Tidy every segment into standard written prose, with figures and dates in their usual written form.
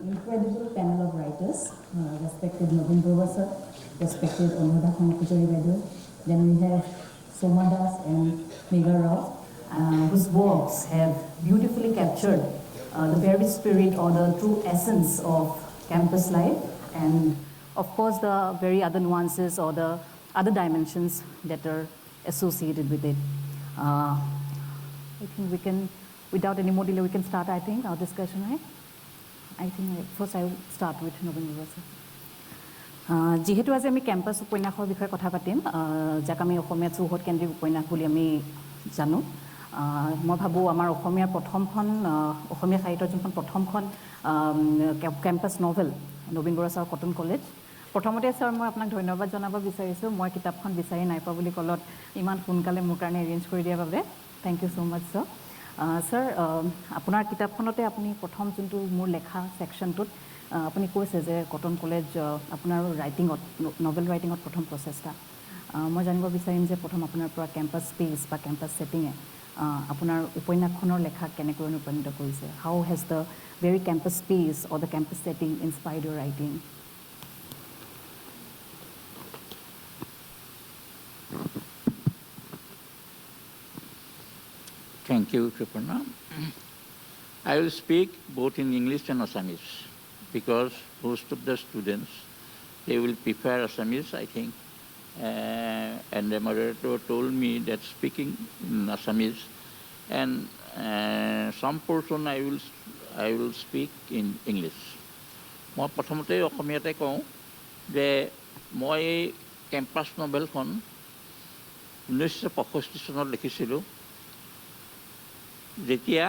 incredible panel of writers, respected Naveen Grover sir, respected Anuradha Khankujari Baidu. Then we have Soma Das and Megha Rao, whose works have beautifully captured the very spirit or the true essence of campus life, and of course the very other nuances or the other dimensions that are associated with it. I think we can, without any more delay, we can start, I think, our discussion, right? I think first I will start with Naveen Grover sir. যেহেতু আজি আমি ক্যাম্পাছ উপন্যাসৰ বিষয়ে কথা পাতিম, যাক আমি অসমীয়া চৌহদ কেন্দ্ৰিক উপন্যাস বুলি আমি জানো। মই ভাবোঁ আমাৰ অসমীয়াৰ প্ৰথমখন অসমীয়া সাহিত্যৰ যোনখন প্ৰথমখন কেম্পাছ নভেল নবীন বৰা ছাৰৰ কটন কলেজ। প্ৰথমতে ছাৰ মই আপোনাক ধন্যবাদ জনাব বিচাৰিছোঁ, মই কিতাপখন বিচাৰি নাই পোৱা বুলি ক'লত ইমান সোনকালে মোৰ কাৰণে এৰেঞ্জ কৰি দিয়াৰ বাবে thank you so' much sir. Sir আপোনাৰ কিতাপখনতে আপুনি প্ৰথম যোনটো মোৰ লেখা ছেকশ্যনটোত আপুনি কৈছে যে কটন কলেজ আপোনাৰ ৰাইটিঙত নভেল ৰাইটিঙত প্ৰথম প্ৰচেষ্টা। মই জানিব বিচাৰিম যে প্ৰথম আপোনাৰ পৰা কেম্পাছ স্পেচ বা কেম্পাছ ছেটিঙে আপোনাৰ উপন্যাসখনৰ লেখা কেনেকৈ অনুপ্ৰাণিত কৰিছে? How has the very campus space or the campus setting inspired your writing? Thank you, Kripanna. I will speak both in English and Assamese because most of the students, they will prefer Assamese, I think. And the moderator told me that speaking in Assamese and some portion I will speak in English. মই প্ৰথমতে অসমীয়াতে কওঁ যে মই campus নভেলখন 1965 চনত লিখিছিলোঁ, যেতিয়া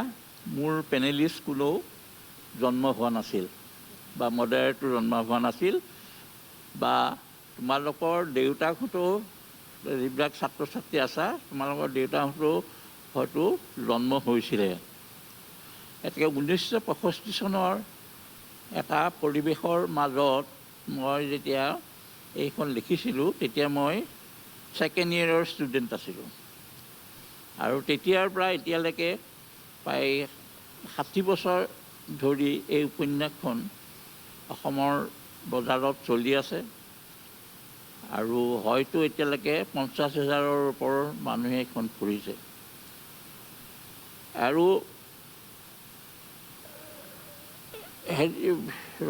মোৰ পেনেলিষ্ট কোনেও জন্ম হোৱা নাছিল বা মডাৰেটৰ জন্ম হোৱা নাছিল বা তোমালোকৰ দেউতাকহঁতো যিবিলাক ছাত্ৰ ছাত্ৰী আছা তোমালোকৰ দেউতাকহঁতো হয়তো জন্ম হৈছিলে। এতেকে 1965 চনৰ এটা পৰিৱেশৰ মাজত মই যেতিয়া এইখন লিখিছিলোঁ তেতিয়া মই ছেকেণ্ড ইয়েৰৰ ষ্টুডেণ্ট আছিলোঁ আৰু তেতিয়াৰ পৰা এতিয়ালৈকে প্ৰায় 60 বছৰ ধৰি এই উপন্যাসখন অসমৰ বজাৰত চলি আছে আৰু হয়তো এতিয়ালৈকে 50,000ৰ ওপৰৰ মানুহে এইখন পঢ়িছে। আৰু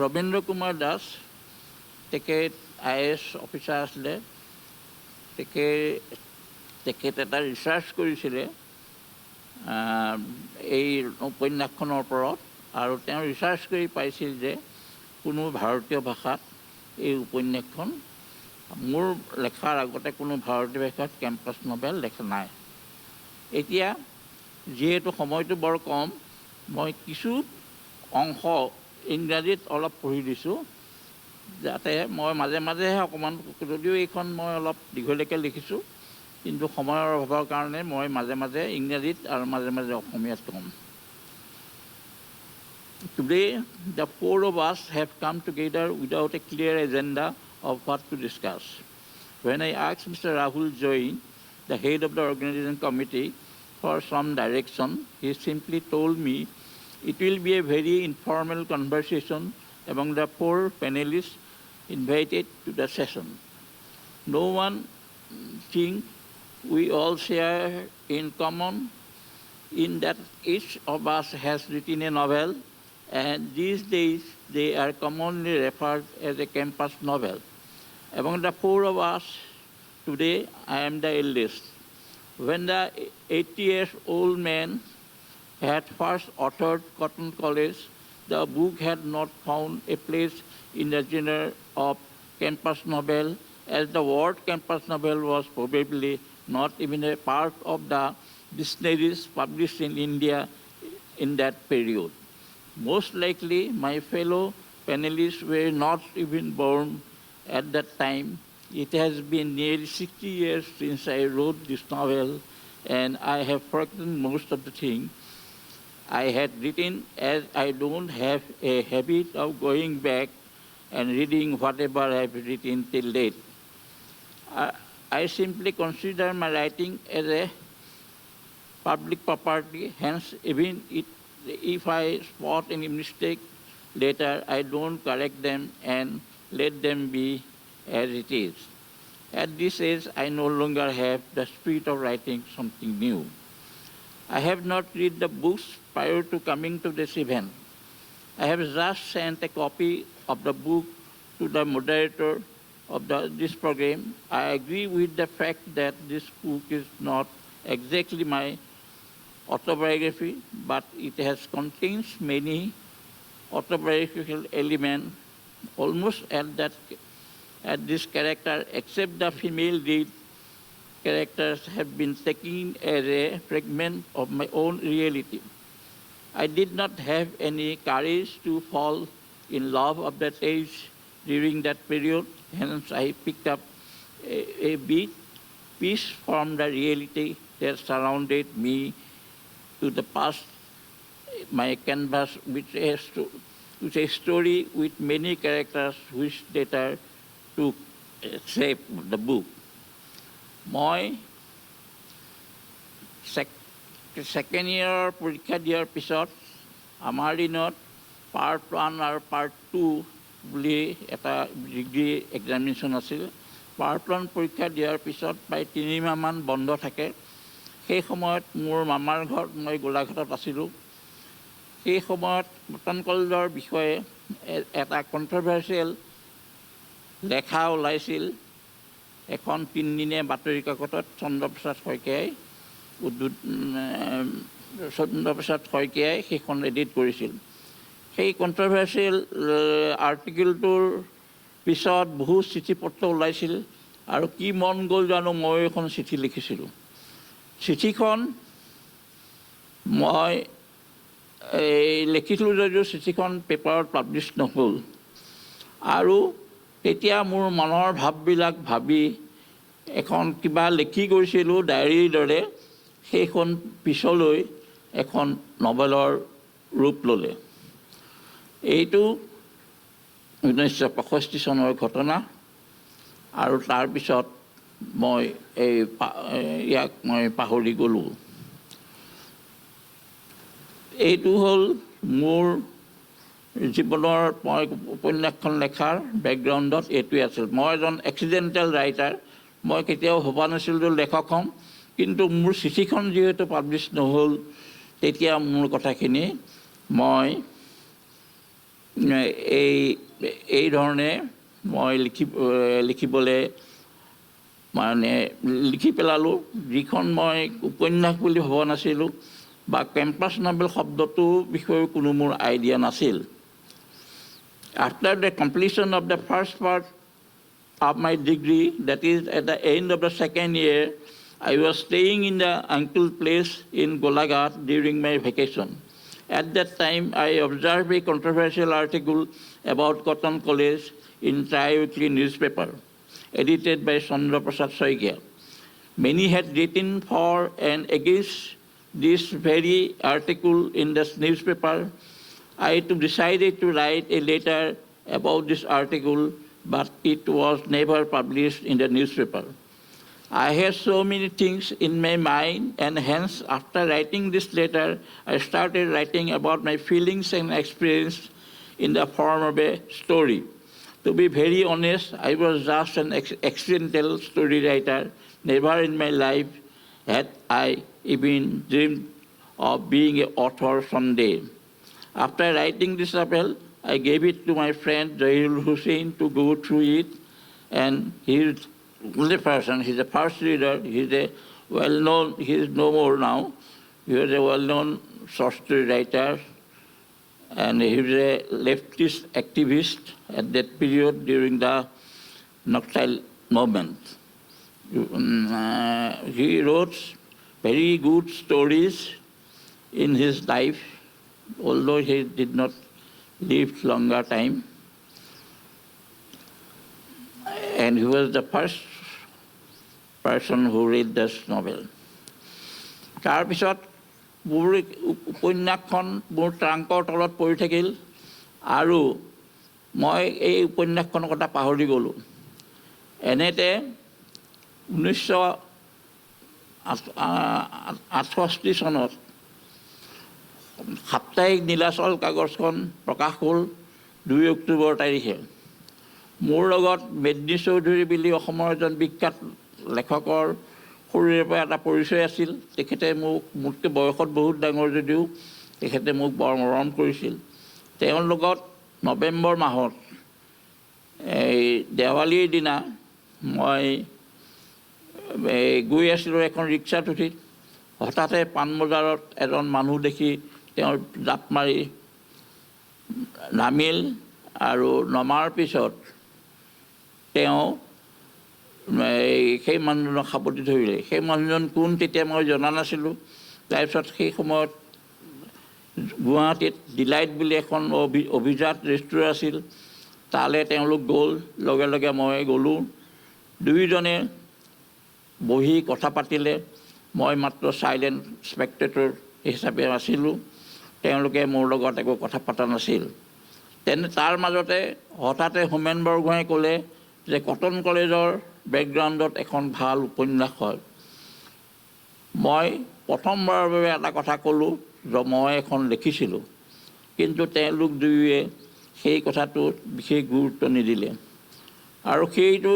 ৰবীন্দ্ৰ কুমাৰ দাস তেখেত IAS অফিচাৰ আছিলে, তেখেত এটা ৰিচাৰ্চ কৰিছিলে এই উপন্যাসখনৰ ওপৰত আৰু তেওঁ ৰিচাৰ্চ কৰি পাইছিল যে কোনো ভাৰতীয় ভাষাত এই উপন্যাসখন মোৰ লেখাৰ আগতে কোনো ভাৰতীয় ভাষাত কেম্পাছ নভেল লেখা নাই। এতিয়া যিহেতু সময়টো বৰ কম, মই কিছু অংশ ইংৰাজীত অলপ পঢ়ি দিছোঁ যাতে মই মাজে মাজেহে অকণমান, যদিও এইখন মই অলপ দীঘলীয়াকৈ লিখিছোঁ কিন্তু সময়ৰ অভাৱৰ কাৰণে মই মাজে মাজে ইংৰাজীত আৰু মাজে মাজে অসমীয়াত ক'ম। Today, the four of us have come together without a clear agenda of what to discuss. When I asked Mr. Rahul Jain, the head of the organizing committee, for some direction, he simply told me it will be a very informal conversation among the four panelists invited to the session. No one thing we all share in common in that each of us has written a novel, and these days they are commonly referred as a campus novel. Among the four of us today, I am the eldest. When the 80-year-old man had first authored Cotton College, the book had not found a place in the genre of campus novel, as the word campus novel was probably not even a part of the dictionaries published in India in that period. Most likely, my fellow panelists were not even born at that time. It has been nearly 60 years since I wrote this novel, and I have forgotten most of the things I had written, as I don't have a habit of going back and reading whatever I have written till date. I simply consider my writing as a public property, hence even if I spot any mistake, Later, I don't correct them and let them be as it is. At this age, I no longer have the spirit of writing something new. I have not read the books prior to coming to this event. I have just sent a copy of the book to the moderator of this program. I agree with the fact that this book is not exactly my autobiography, but it has contains many autobiographical elements almost at this character, except the female lead characters have been taken as a fragment of my own reality. I did not have any courage to fall in love of that age during that period, hence I picked up a piece from the reality that surrounded me to the past, my canvas, which a story with many characters which later took shape of the book. মই second ইয়েৰৰ পৰীক্ষা দিয়াৰ পিছত আমাৰ দিনত part 1 আৰু part 2 বুলি এটা degree examination আছিল। Part 1 পৰীক্ষা দিয়াৰ পিছত প্ৰায় 3 মাহমান বন্ধ থাকে। সেই সময়ত মোৰ মামাৰ ঘৰত মই গোলাঘাটত আছিলোঁ। সেই সময়ত কটন কলেজৰ বিষয়ে এটা কণ্ট্ৰভাৰ্চিয়েল লেখা ওলাইছিল এখন 3 দিনীয়া বাতৰি কাকতত চন্দ্ৰপ্ৰসাদ শইকীয়াই সেইখন এডিট কৰিছিল। সেই কণ্ট্ৰভাৰ্চিয়েল আৰ্টিকেলটোৰ পিছত বহু চিঠি পত্ৰ ওলাইছিল আৰু কি মন গ'ল জানো মই এখন চিঠি লিখিছিলোঁ। চিঠিখন মই লিখিছিলোঁ যদিও চিঠিখন পেপাৰত পাব্লিছ নহ'ল আৰু তেতিয়া মোৰ মনৰ ভাৱবিলাক ভাবি এখন কিবা লিখি গৈছিলোঁ ডায়েৰীৰ দৰে, সেইখন পিছলৈ এখন নভেলৰ ৰূপ ল'লে। এইটো 1965 চনৰ ঘটনা আৰু তাৰপিছত মই ইয়াক মই পাহৰি গ'লোঁ। এইটো হ'ল মোৰ জীৱনৰ মই উপন্যাসখন লেখাৰ বেকগ্ৰাউণ্ডত এইটোৱে আছিল। মই এজন এক্সিডেণ্টেল ৰাইটাৰ, মই কেতিয়াও ভবা নাছিলোঁ লেখক হ'ম, কিন্তু মোৰ চিঠিখন যিহেতু পাব্লিছ নহ'ল তেতিয়া মোৰ কথাখিনি মই এই ধৰণে মই লিখিবলৈ মানে লিখি পেলালোঁ, যিখন মই উপন্যাস বুলি ভবা নাছিলোঁ বা কেম্পাছ নভেল শব্দটোৰ বিষয়ে কোনো মোৰ আইডিয়া নাছিল। After the completion of the first part of my degree, that is at the end of the second year, I was staying in the uncle's place in Golaghat during my vacation. At that time, I observed a controversial article about Cotton College in tri-weekly newspaper, edited by Chandra Prasad Soikia. Many had written for and against this very article in this newspaper. I decided to write a letter about this article, but it was never published in the newspaper. I had so many things in my mind, and hence, after writing this letter, I started writing about my feelings and experience in the form of a story. To be very honest, I was just an accidental story writer. Never in my life had I even dreamed of being an author someday. After writing this novel, I gave it to my friend Zahirul Hussain to go through it, and he's the person, he's the first reader, he's a well-known, he is no more now, he was a well-known short story writer, and he was a leftist activist at that period during the Naxal movement. He wrote very good stories in his life, although he did not live longer time. And he was the first person who read this novel. তাৰপিছত মোৰ উপন্যাসখন মোৰ ট্ৰাংকৰ তলত পৰি থাকিল আৰু মই এই উপন্যাসখনৰ কথা পাহৰি গ'লোঁ। এনেতে 1968 চনত সাপ্তাহিক নীলাচল কাগজখন প্ৰকাশ হ'ল 2 অক্টোবৰ তাৰিখে মোৰ লগত মেদিনী চৌধুৰী বুলি অসমৰ এজন বিখ্যাত লেখকৰ সৰুৰে পৰা এটা পৰিচয় আছিল। তেখেতে মোতকৈ বয়সত বহুত ডাঙৰ যদিও তেখেতে মোক বৰ মৰম কৰিছিল। তেওঁৰ লগত নৱেম্বৰ মাহত এই দেৱালীৰ দিনা মই গৈ আছিলোঁ এখন ৰিক্সাত উঠি। হঠাতে পাণবজাৰত এজন মানুহ দেখি তেওঁৰ জাপ মাৰি নামিল আৰু নমাৰ পিছত তেওঁ সেই মানুহজনক সাৱটি ধৰিলে। সেই মানুহজন কোন তেতিয়া মই জনা নাছিলোঁ। তাৰপিছত সেই সময়ত গুৱাহাটীত ডিলাইট বুলি এখন অভিজাত ৰেষ্টুৰেণ্ট আছিল, তালৈ তেওঁলোক গ'ল। লগে লগে মই গ'লোঁ। দুয়োজনে বহি কথা পাতিলে। মই মাত্ৰ চাইলেণ্ট স্পেক্টেটৰ হিচাপে আছিলোঁ। তেওঁলোকে মোৰ লগত একো কথা পতা নাছিল। তাৰ মাজতে হঠাতে হোমেন বৰগোহাঁয়ে ক'লে যে কটন কলেজৰ বেকগ্ৰাউণ্ডত এখন ভাল উপন্যাস হয়। মই প্ৰথমবাৰৰ বাবে এটা কথা ক'লোঁ যে মই এখন লিখিছিলোঁ, কিন্তু তেওঁলোক দুয়োৱে সেই কথাটোত বিশেষ গুৰুত্ব নিদিলে। আৰু সেইটো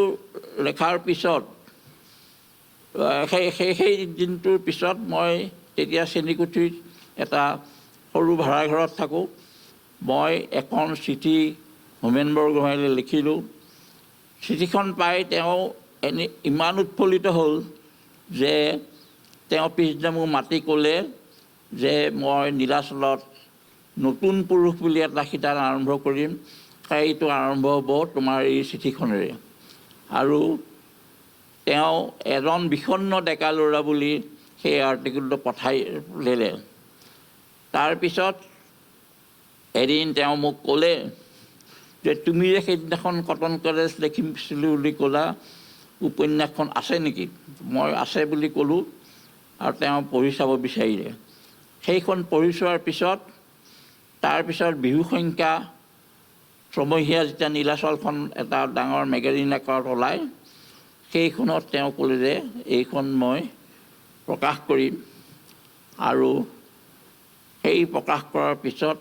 লেখাৰ পিছত সেই দিনটোৰ পিছত মই তেতিয়া চেনীকুঠিত এটা সৰু ভাড়াঘৰত থাকোঁ। মই এখন চিঠি হোমেন বৰগোহাঁইলৈ লিখিলোঁ। চিঠিখন পাই তেওঁ ইমান উৎফুল্লিত হ'ল যে তেওঁ পিছদিনা মোক মাতি ক'লে যে মই নীলাচলত নতুন পুৰুষ বুলি এটা শিতান আৰম্ভ কৰিম, সেইটো আৰম্ভ হ'ব তোমাৰ এই চিঠিখনেৰে। আৰু তেওঁ এজন বিষণ্ণ ডেকা ল'ৰা বুলি সেই আৰ্টিকেলটো পঠাই দিলে। তাৰপিছত এদিন তেওঁ মোক ক'লে যে তুমি যে সেইদিনাখন কটন কলেজ লিখিছিলোঁ বুলি ক'লা, উপন্যাসখন আছে নেকি? মই আছে বুলি ক'লোঁ আৰু তেওঁ পঢ়ি চাব বিচাৰিলে। সেইখন পঢ়ি চোৱাৰ পিছত তাৰপিছত বিহু সংখ্যা ছমহীয়া যেতিয়া নীলাচলখন এটা ডাঙৰ মেগাজিন আকাৰত ওলায়, সেইখনত তেওঁ ক'লে যে এইখন মই প্ৰকাশ কৰিম। আৰু সেই প্ৰকাশ কৰাৰ পিছত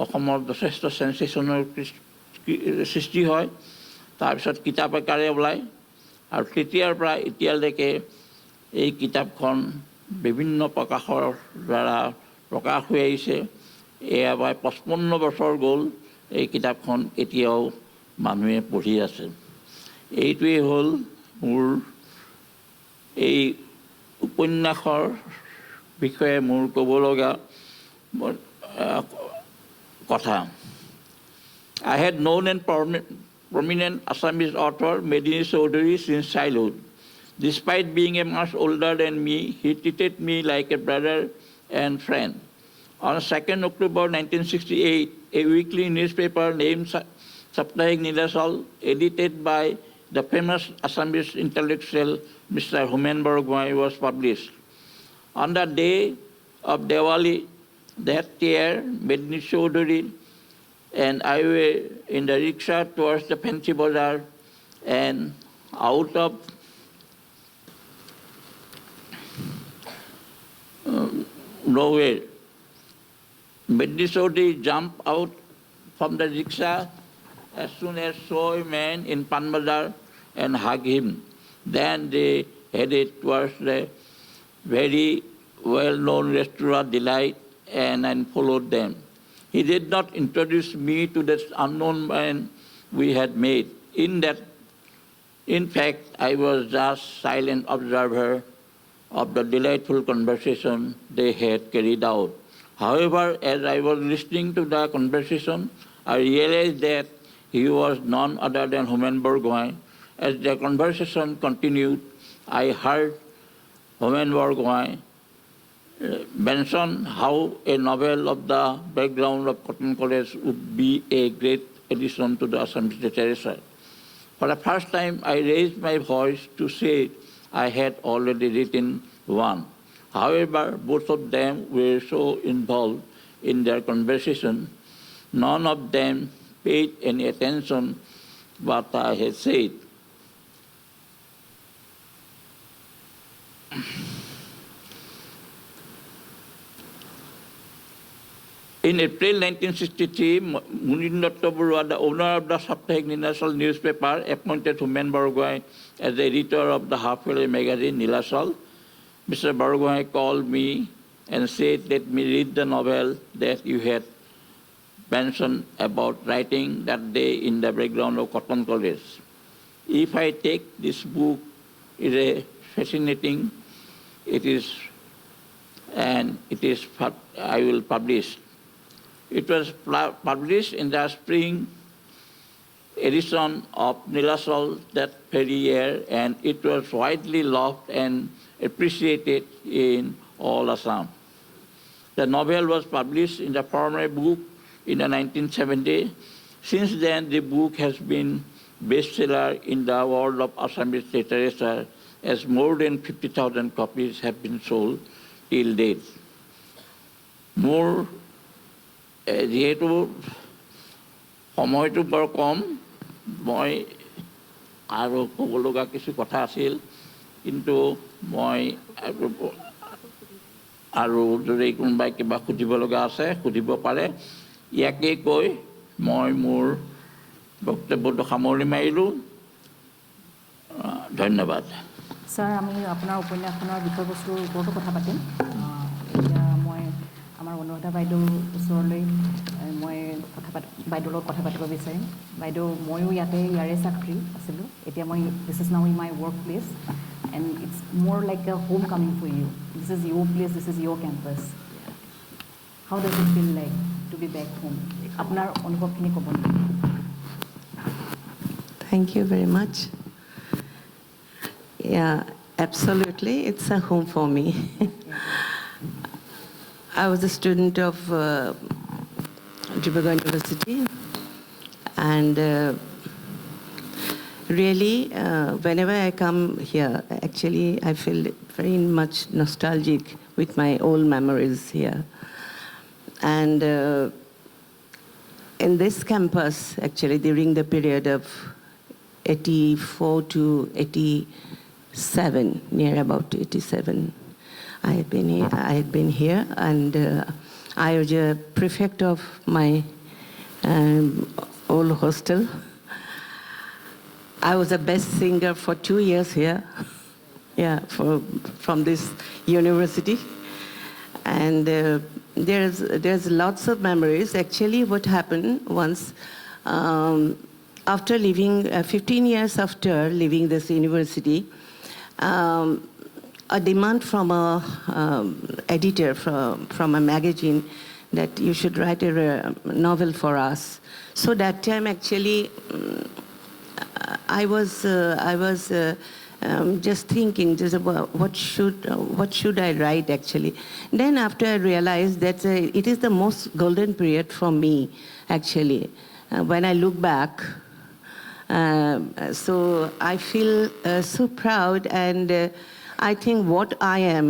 অসমত যথেষ্ট চেঞ্চেশ্যনৰ সৃষ্টি হয়। তাৰপিছত কিতাপ আকাৰে ওলায় আৰু তেতিয়াৰ পৰা এতিয়ালৈকে এই কিতাপখন বিভিন্ন প্ৰকাশৰ দ্বাৰা প্ৰকাশ হৈ আহিছে। এয়া প্ৰায় 55 বছৰ গ'ল এই কিতাপখন, এতিয়াও মানুহে পঢ়ি আছে। এইটোৱেই হ'ল মোৰ এই উপন্যাসৰ বিষয়ে মোৰ ক'ব লগা কথা। I had known a prominent Assamese author, Medini Chaudhary, since childhood. Despite being a much older than me, he treated me like a brother and friend. On 2nd October 1968, a weekly newspaper named Saptahik Nilachal, edited by the famous Assamese intellectual Mr. Homen Baragwai, was published. On the day of Diwali that year, Medini Chaudhary and I were in the rickshaw towards the Fancy Bazaar, and out of nowhere, Medini Chaudhary jumped out from the rickshaw as soon as saw a man in Pan Bazar and hugged him. Then they headed towards the very well-known restaurant Delight and followed them. He did not introduce me to this unknown man we had met. In fact, I was just silent observer of the delightful conversation they had carried out. However, as I was listening to the conversation, I realized that he was none other than Homen Baragwai. As the conversation continued, I heard Homen Baragwai mention how a novel of the background of Cotton College would be a great addition to the Assamese literature. For the first time, I raised my voice to say I had already written one. However, both of them were so involved in their conversation, none of them paid any attention to what I had said. In April 1963, Munir Datta Barua, the owner of the Saptahik Nilachal newspaper, appointed Homen Bargohain as the editor of the half-yearly magazine Nilachal. Mr. Bargohain called me and said, "Let me read the novel that you had mentioned about writing that day in the background of Cotton College. If I take this book, it is fascinating. It is, I will publish." It was published in the spring edition of Nilachal that very year, and it was widely loved and appreciated in all Assam. The novel was published in the primary book in the 1970. Since then, the book has been bestseller in the world of Assamese literature, as more than 50,000 copies have been sold till date. More যিহেতু সময়টো বৰ কম, মই আৰু ক'ব লগা কিছু কথা আছিল, কিন্তু মই আৰু যদি কোনোবাই কিবা সুধিব লগা আছে সুধিব পাৰে। ইয়াকে কৈ মই মোৰ বক্তব্যটো সামৰণি মাৰিলোঁ। ধন্যবাদ। ছাৰ, আমি আপোনাৰ উপন্যাসখনৰ বিষয়বস্তুৰ ওপৰতো কথা পাতিম। এতিয়া মই আমাৰ অনুৰাধা বাইদেউৰ ওচৰলৈ মই বাইদেউৰ লগত কথা পাতিব বিচাৰিম। বাইদেউ, ময়ো ইয়াৰে ছাত্ৰী আছিলোঁ। এতিয়া মই this is now in my work place and it's more like a home coming for you. This is your place, this is your campus. How does it feel like to be back home? আপোনাৰ অনুভৱখিনি ক'ব নেকি? Thank you very much. Yeah, absolutely. It's a home for me. I was a student of Dibrugarh University, and really, whenever I come here, actually, I feel very much nostalgic with my old memories here. And in this campus, actually, during the period of 84 to 87, near about 87, I had been here, and I was a prefect of my old hostel. I was a best singer for 2 years here, yeah, from this university, and there's lots of memories. Actually, what happened once, after leaving 15 years after leaving this university, a demand from a editor from a magazine that you should write a novel for us. So that time, actually, I was just thinking, what should I write actually? Then after I realized that it is the most golden period for me, actually. When I look back, so I feel so proud, and I think what I am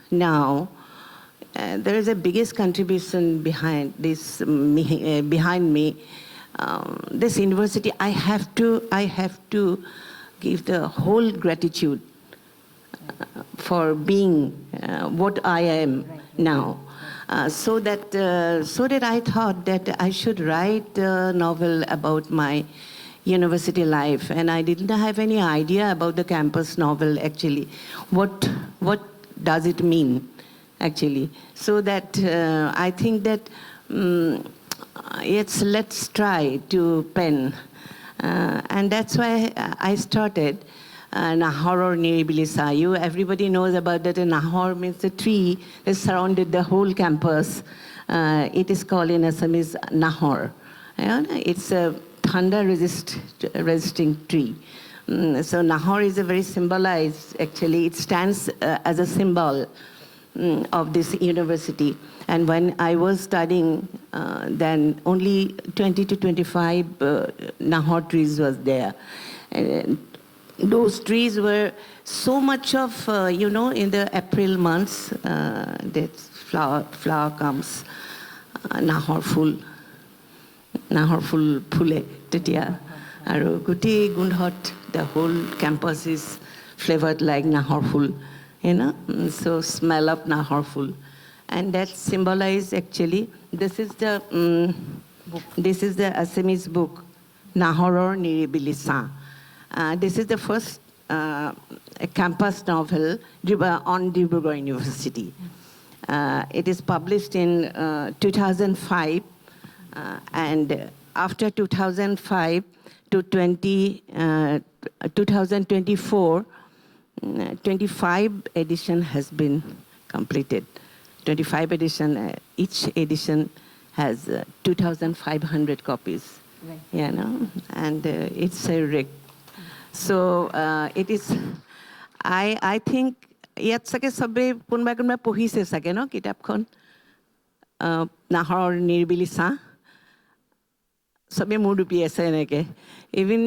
now, there is a biggest contribution behind this, behind me. This university, I have to give the whole gratitude for being what I am now. So that I thought that I should write a novel about my university life, and I didn't have any idea about the campus novel actually. What does it mean actually? So that I think that let's try to pen, and that's why I started Nahor or Niribilisayu. Everybody knows about that. Nahor means the tree that surrounded the whole campus. It is called in Assamese Nahor. It's a thunder-resisting tree. So Nahor is a very symbolized, actually, it stands as a symbol of this university. And when I was studying, then only 20 to 25 Nahor trees was there. And those trees were so much of, in the April months, that flower comes, Nahor full phule tetia, aru guti gundhot, the whole campus is flavored like Nahor full, so smell of Nahor full. and that symbolized actually, this is the Assamese book, Nahoror Niribili Sa. This is the first campus novel on Dibrugarh University. It is published in 2005, and after 2005 to 2024, 25 edition has been completed. 25 edition, each edition has 2,500 copies. Right. You know, and it's a so it is. I think ইয়াত চাগে সবে কোনোবাই কোনোবাই পঢ়িছে চাগে ন কিতাপখন নাহৰৰ নিৰিবিলি ছাঁ সবে মূৰ দুপি আছে এনেকে even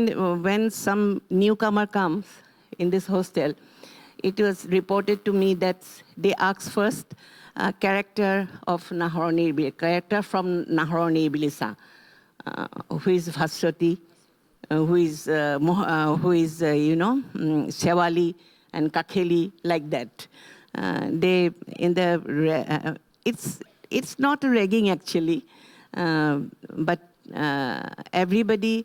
when some newcomer comes in this hostel, it was reported to me that they ask first character of Nahoror Niribili, character from Nahoror Niribili Sa, who is Vaswati, who is you know, Shewali and Kakheli, like that. They in the it's not ragging actually, but everybody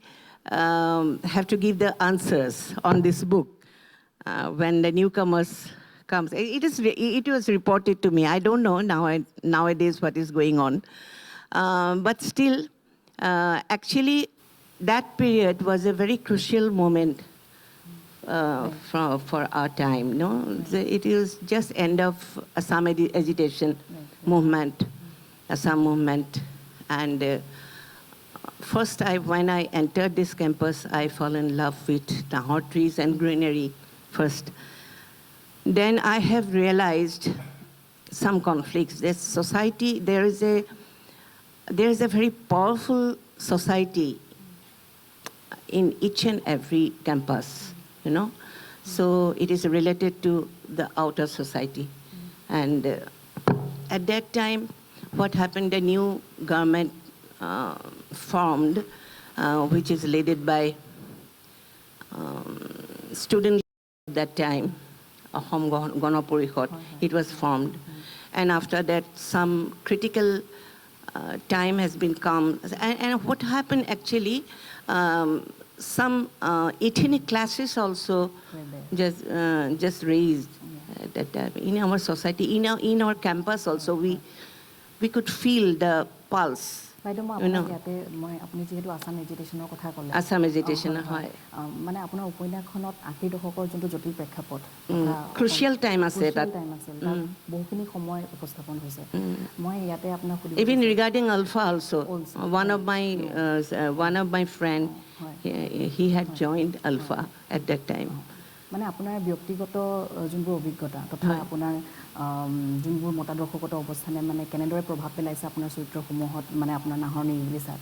have to give the answers on this book when the newcomers comes. It was reported to me. I don't know nowadays what is going on, but still, actually, that period was a very crucial moment for our time. No, it was just end of Assam agitation movement, Assam movement, and. First, when I entered this campus, I fell in love with Nahor trees and greenery first. Then I have realized some conflicts. This society, there is a very powerful society in each and every campus, you know. So it is related to the outer society. And at that time, what happened, the new government formed, which is led by student at that time, Ahom Gana Porishad. It was formed. And after that, some critical time has been come. And what happened actually, some ethnic classes also just raised at that time. In our society, in our campus also, we could feel the pulse. বাইদেউ মই আপোনাক ইয়াতে আপুনি যিহেতু আছাম এজিটেশ্যনৰ কথা ক'লে আছাম এজিটেশ্যন হয় মানে আপোনাৰ উপন্যাসখনত ৮০ দশকৰ যোনটো জটিল প্ৰেক্ষাপট ক্ৰুচিয়েল টাইম আছে তাত বহুখিনি সময় উপস্থাপন হৈছে মই ইয়াতে আপোনাক সুধিব even regarding Alpha also one of my friend he had joined Alpha at that time মানে আপোনাৰ ব্যক্তিগত যোনবোৰ অভিজ্ঞতা তথা আপোনাৰ যোনবোৰ মতাদৰ্শগত অৱস্থানে মানে কেনেদৰে প্ৰভাৱ পেলাইছে আপোনাৰ চৰিত্ৰসমূহত মানে আপোনাৰ নাহৰ নিৰিবিলি ছাঁ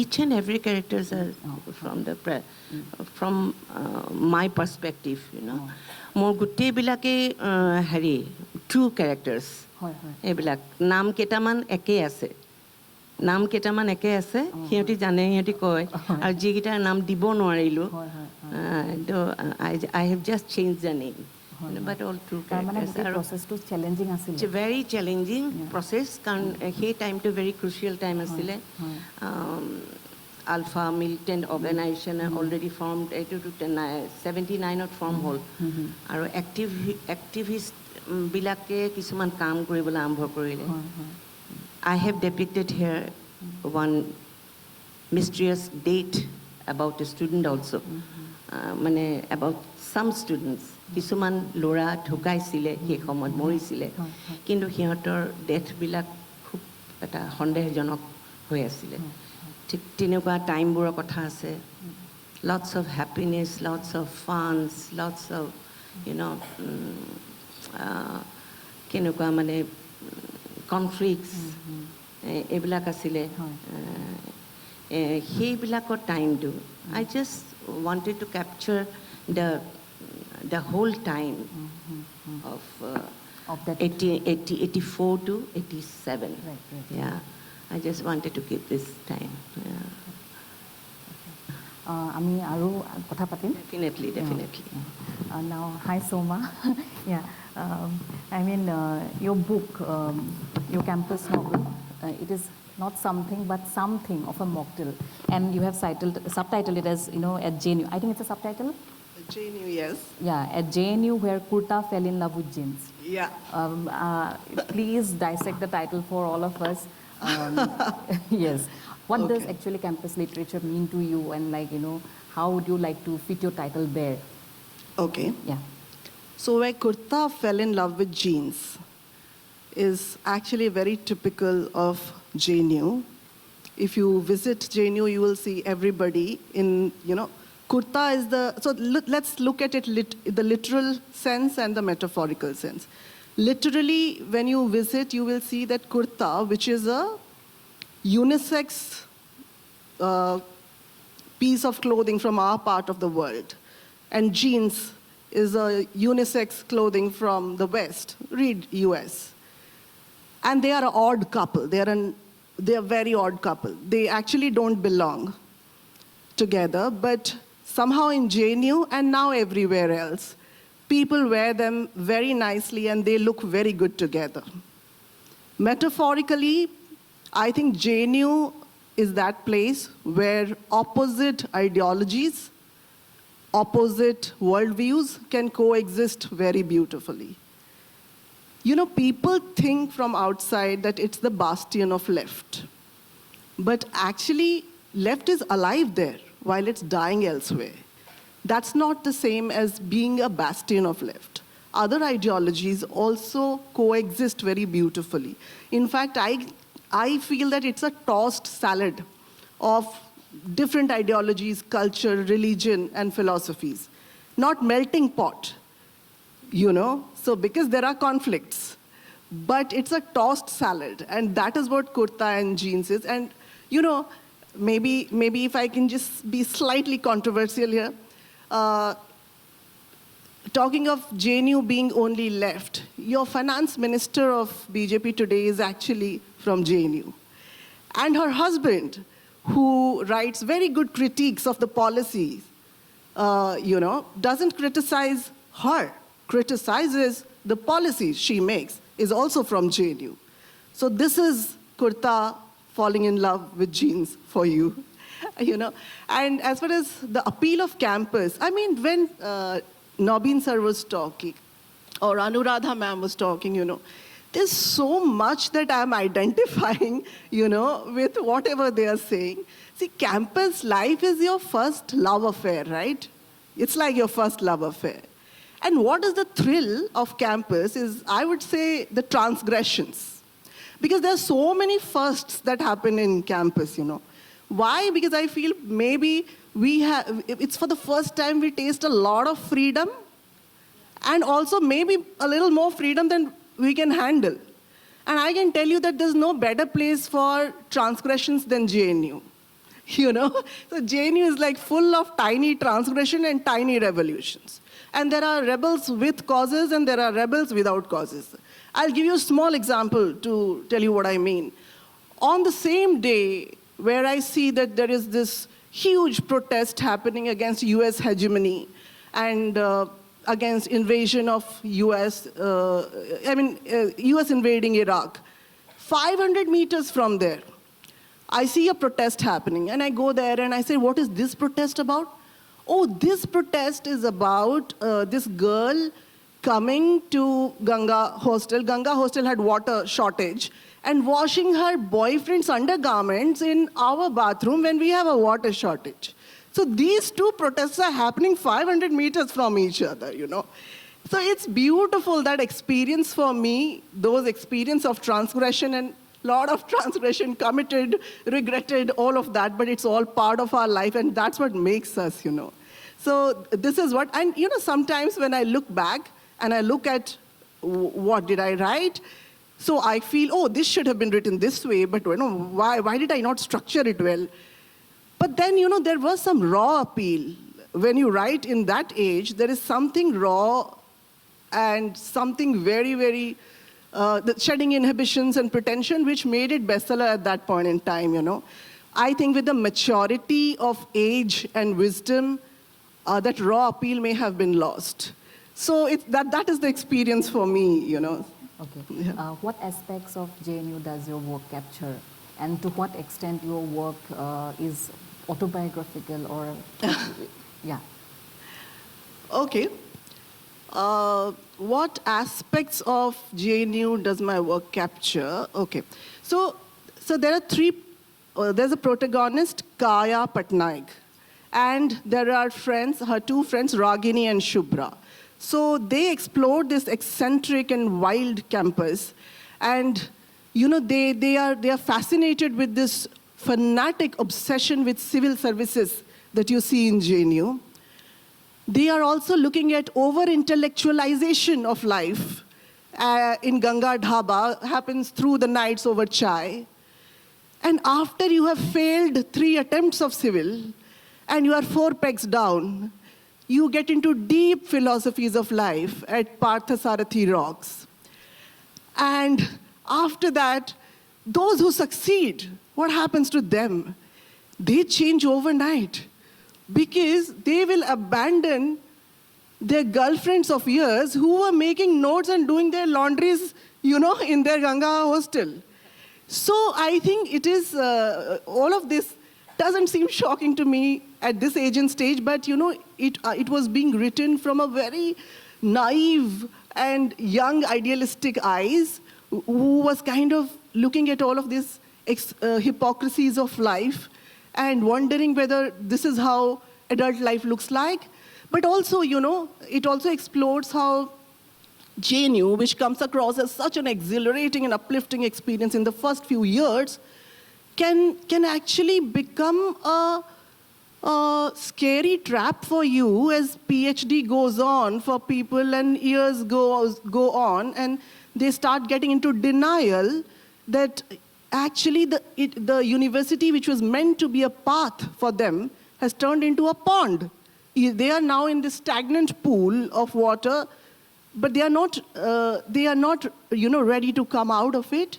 each and every characters are from my perspective, you know. মোৰ গোটেইবিলাকে হেৰি ট্ৰু কেৰেক্টাৰ্ছ হয় হয় এইবিলাক নাম কেইটামান একেই আছে সিহঁতি জানে সিহঁতি কয় আৰু যিকেইটাৰ নাম দিব নোৱাৰিলোঁ তো I have just changed the name. But all true characters are process challenging আছিল it's a very challenging process কাৰণ সেই টাইমটো very crucial time আছিলে Alpha militant organization already formed 79ত form হ'ল আৰু activist বিলাকে কিছুমান কাম কৰিবলৈ আৰম্ভ কৰিলে I have depicted here one mysterious date about a student also মানে about some students কিছুমান ল'ৰা ঢুকাইছিলে সেই সময়ত মৰিছিলে কিন্তু সিহঁতৰ ডেথবিলাক খুব এটা সন্দেহজনক হৈ আছিলে ঠিক তেনেকুৱা টাইমবোৰৰ কথা আছে lots of happiness, lots of funs, lots of you know কেনেকুৱা মানে conflicts এইবিলাক আছিলে সেইবিলাকৰ টাইমটো I just wanted to capture the whole time of that 84 to 87. Right. Yeah, I just wanted to keep this time. আমি আৰু কথা পাতিম Definitely. now hi Soma yeah I mean, your book, your campus novel, it is not something but something of a mocktail. And you have subtitled it as, at JNU. I think it's a subtitle? JNU, yes. Yeah, at JNU where Kurta fell in love with jeans. Yeah. Please dissect the title for all of us. Yes. What does actually campus literature mean to you, and how would you like to fit your title there? Okay. Yeah. So where Kurta fell in love with jeans is actually very typical of JNU. If you visit JNU, you will see everybody in, Kurta is so let's look at it the literal sense and the metaphorical sense. Literally, when you visit, you will see that kurta, which is a unisex piece of clothing from our part of the world, and jeans is a unisex clothing from the West, read US. And they are an odd couple. They are a very odd couple. They actually don't belong together, but somehow in JNU and now everywhere else, people wear them very nicely and they look very good together. Metaphorically, I think JNU is that place where opposite ideologies, opposite worldviews can coexist very beautifully. People think from outside that it's the bastion of left. But actually, left is alive there while it's dying elsewhere. That's not the same as being a bastion of left. Other ideologies also coexist very beautifully. In fact, I feel that it's a tossed salad of different ideologies, culture, religion, and philosophies. Not melting pot, So because there are conflicts, but it's a tossed salad, and that is what kurta and jeans is. And, maybe if I can just be slightly controversial here, talking of JNU being only left, your finance minister of BJP today is actually from JNU. And her husband, who writes very good critiques of the policies, doesn't criticize her, criticizes the policies she makes, is also from JNU. So this is kurta falling in love with jeans for you. And as far as the appeal of campus, I mean, when Nobin sir was talking, or Anuradha ma'am was talking, there's so much that I'm identifying, with whatever they are saying. See, campus life is your first love affair, right? It's like your first love affair. And what is the thrill of campus is, I would say, the transgressions. Because there are so many firsts that happen in campus, Why? Because I feel maybe it's for the first time we taste a lot of freedom, and also maybe a little more freedom than we can handle. And I can tell you that there's no better place for transgressions than JNU. So JNU is like full of tiny transgression and tiny revolutions. And there are rebels with causes and there are rebels without causes. I'll give you a small example to tell you what I mean. On the same day where I see that there is this huge protest happening against US hegemony and against invasion of US invading Iraq, 500 meters from there, I see a protest happening, and I go there and I say, what is this protest about? Oh, this protest is about this girl coming to Ganga Hostel. Ganga Hostel had water shortage, and washing her boyfriend's undergarments in our bathroom when we have a water shortage. So these two protests are happening 500 meters from each other, So it's beautiful, that experience for me, those experience of transgression, and lot of transgression committed, regretted, all of that, but it's all part of our life, and that's what makes us, So this is what, and sometimes when I look back and I look at what did I write, so I feel, oh, this should have been written this way, but why did I not structure it well? But then, there was some raw appeal. When you write in that age, there is something raw and something very, very, shedding inhibitions and pretension, which made it bestseller at that point in time, I think with the maturity of age and wisdom, that raw appeal may have been lost. So that is the experience for me, you know. Okay. Yeah. What aspects of JNU does your work capture, and to what extent your work is autobiographical or, yeah? Okay. What aspects of JNU does my work capture? Okay. So there are three. There's a protagonist, Kaya Patnaik, and there are friends, her two friends, Ragini and Shubhra. So they explored this eccentric and wild campus, and you know they are fascinated with this fanatic obsession with civil services that you see in JNU. They are also looking at over-intellectualization of life in Ganga Dhaba, happens through the nights over chai. And after you have failed 3 attempts of civil, and you are 4 pegs down, you get into deep philosophies of life at Parthasarathi Rocks. And after that, those who succeed, what happens to them? They change overnight, because they will abandon their girlfriends of years who were making notes and doing their laundries, you know, in their Ganga hostel. So I think it is, all of this doesn't seem shocking to me at this age and stage, but you know, it was being written from a very naive and young idealistic eyes, who was kind of looking at all of these hypocrisies of life and wondering whether this is how adult life looks like. But also, you know, it also explores how JNU, which comes across as such an exhilarating and uplifting experience in the first few years, can actually become a scary trap for you as PhD goes on for people and years go on, and they start getting into denial that actually the university, which was meant to be a path for them, has turned into a pond. They are now in this stagnant pool of water, but they are not, you know, ready to come out of it.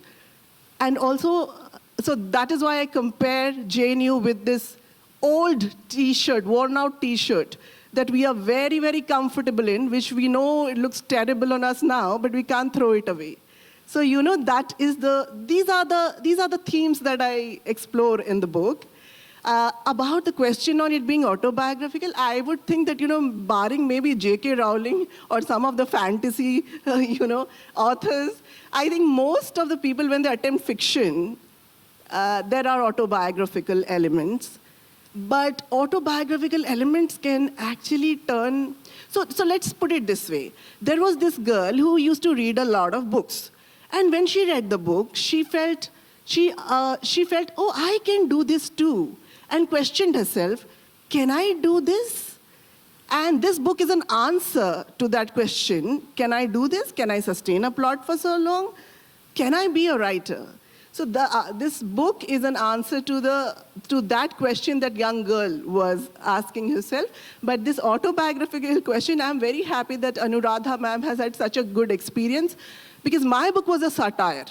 And also, so that is why I compare JNU with this old T-shirt, worn-out T-shirt that we are very, very comfortable in, which we know it looks terrible on us now, but we can't throw it away. So you know, these are the themes that I explore in the book. About the question on it being autobiographical, I would think that, you know, barring maybe J.K. Rowling or some of the fantasy, you know, authors, I think most of the people, when they attempt fiction, there are autobiographical elements. But autobiographical elements can actually turn... So let's put it this way. There was this girl who used to read a lot of books. And when she read the book, she felt, oh, I can do this too. And questioned herself, can I do this? And this book is an answer to that question. Can I do this? Can I sustain a plot for so long? Can I be a writer? So this book is an answer to that question that young girl was asking herself. But this autobiographical question, I'm very happy that Anuradha ma'am has had such a good experience, because my book was a satire.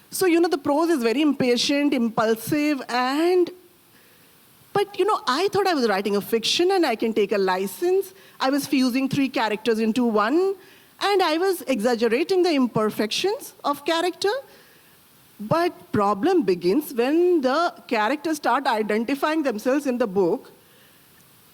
So, you know, the prose is very impatient, impulsive, but, you know, I thought I was writing a fiction and I can take a license. I was fusing 3 characters into one, and I was exaggerating the imperfections of character. But problem begins when the characters start identifying themselves in the book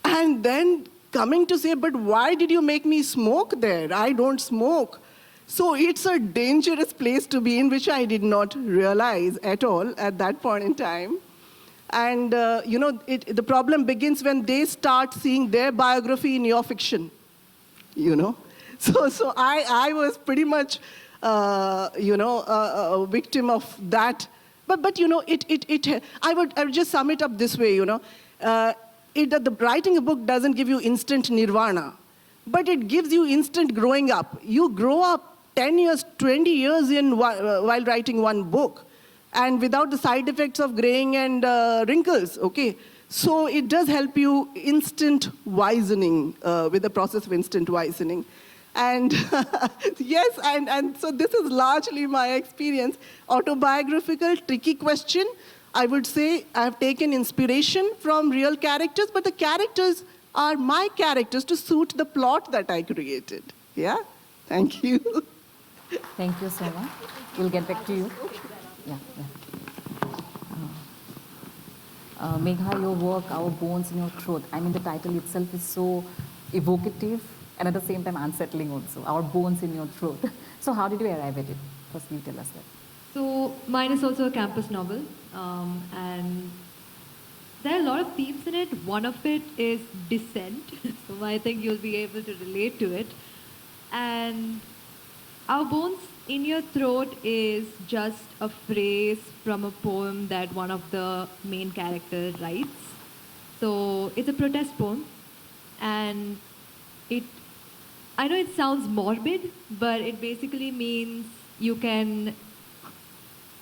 and then coming to say, but why did you make me smoke there? I don't smoke. So it's a dangerous place to be in, which I did not realize at all at that point in time. And, you know, the problem begins when they start seeing their biography in your fiction, you know. So I was pretty much, you know, a victim of that. But you know, I would just sum it up this way, you know. The writing a book doesn't give you instant nirvana, but it gives you instant growing up. You grow up 10 years, 20 years while writing one book, and without the side effects of graying and wrinkles, okay? So it does help you instant wisening, with the process of instant wisening. And yes, and so this is largely my experience. Autobiographical, tricky question. I would say I've taken inspiration from real characters, but the characters are my characters to suit the plot that I created. Yeah? Thank you. Thank you so much. We'll get back to you. Yeah, yeah. Megha, your work, Our Bones in Your Throat. I mean, the title itself is so evocative and at the same time unsettling also. Our Bones in Your Throat. So how did you arrive at it? First, you tell us that. So mine is also a campus novel, and there are a lot of themes in it. One of it is dissent, so I think you'll be able to relate to it. And Our Bones in Your Throat is just a phrase from a poem that one of the main characters writes. So it's a protest poem, and I know it sounds morbid, but it basically means you can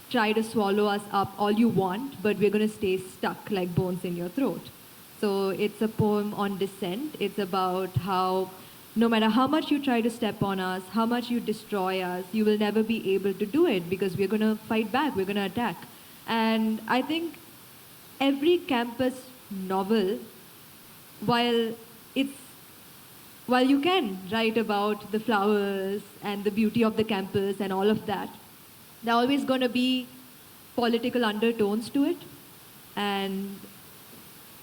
try to swallow us up all you want, but we're going to stay stuck like bones in your throat. So it's a poem on dissent. It's about how no matter how much you try to step on us, how much you destroy us, you will never be able to do it because we're going to fight back, we're going to attack. And I think every campus novel, while you can write about the flowers and the beauty of the campus and all of that, there are always going to be political undertones to it. And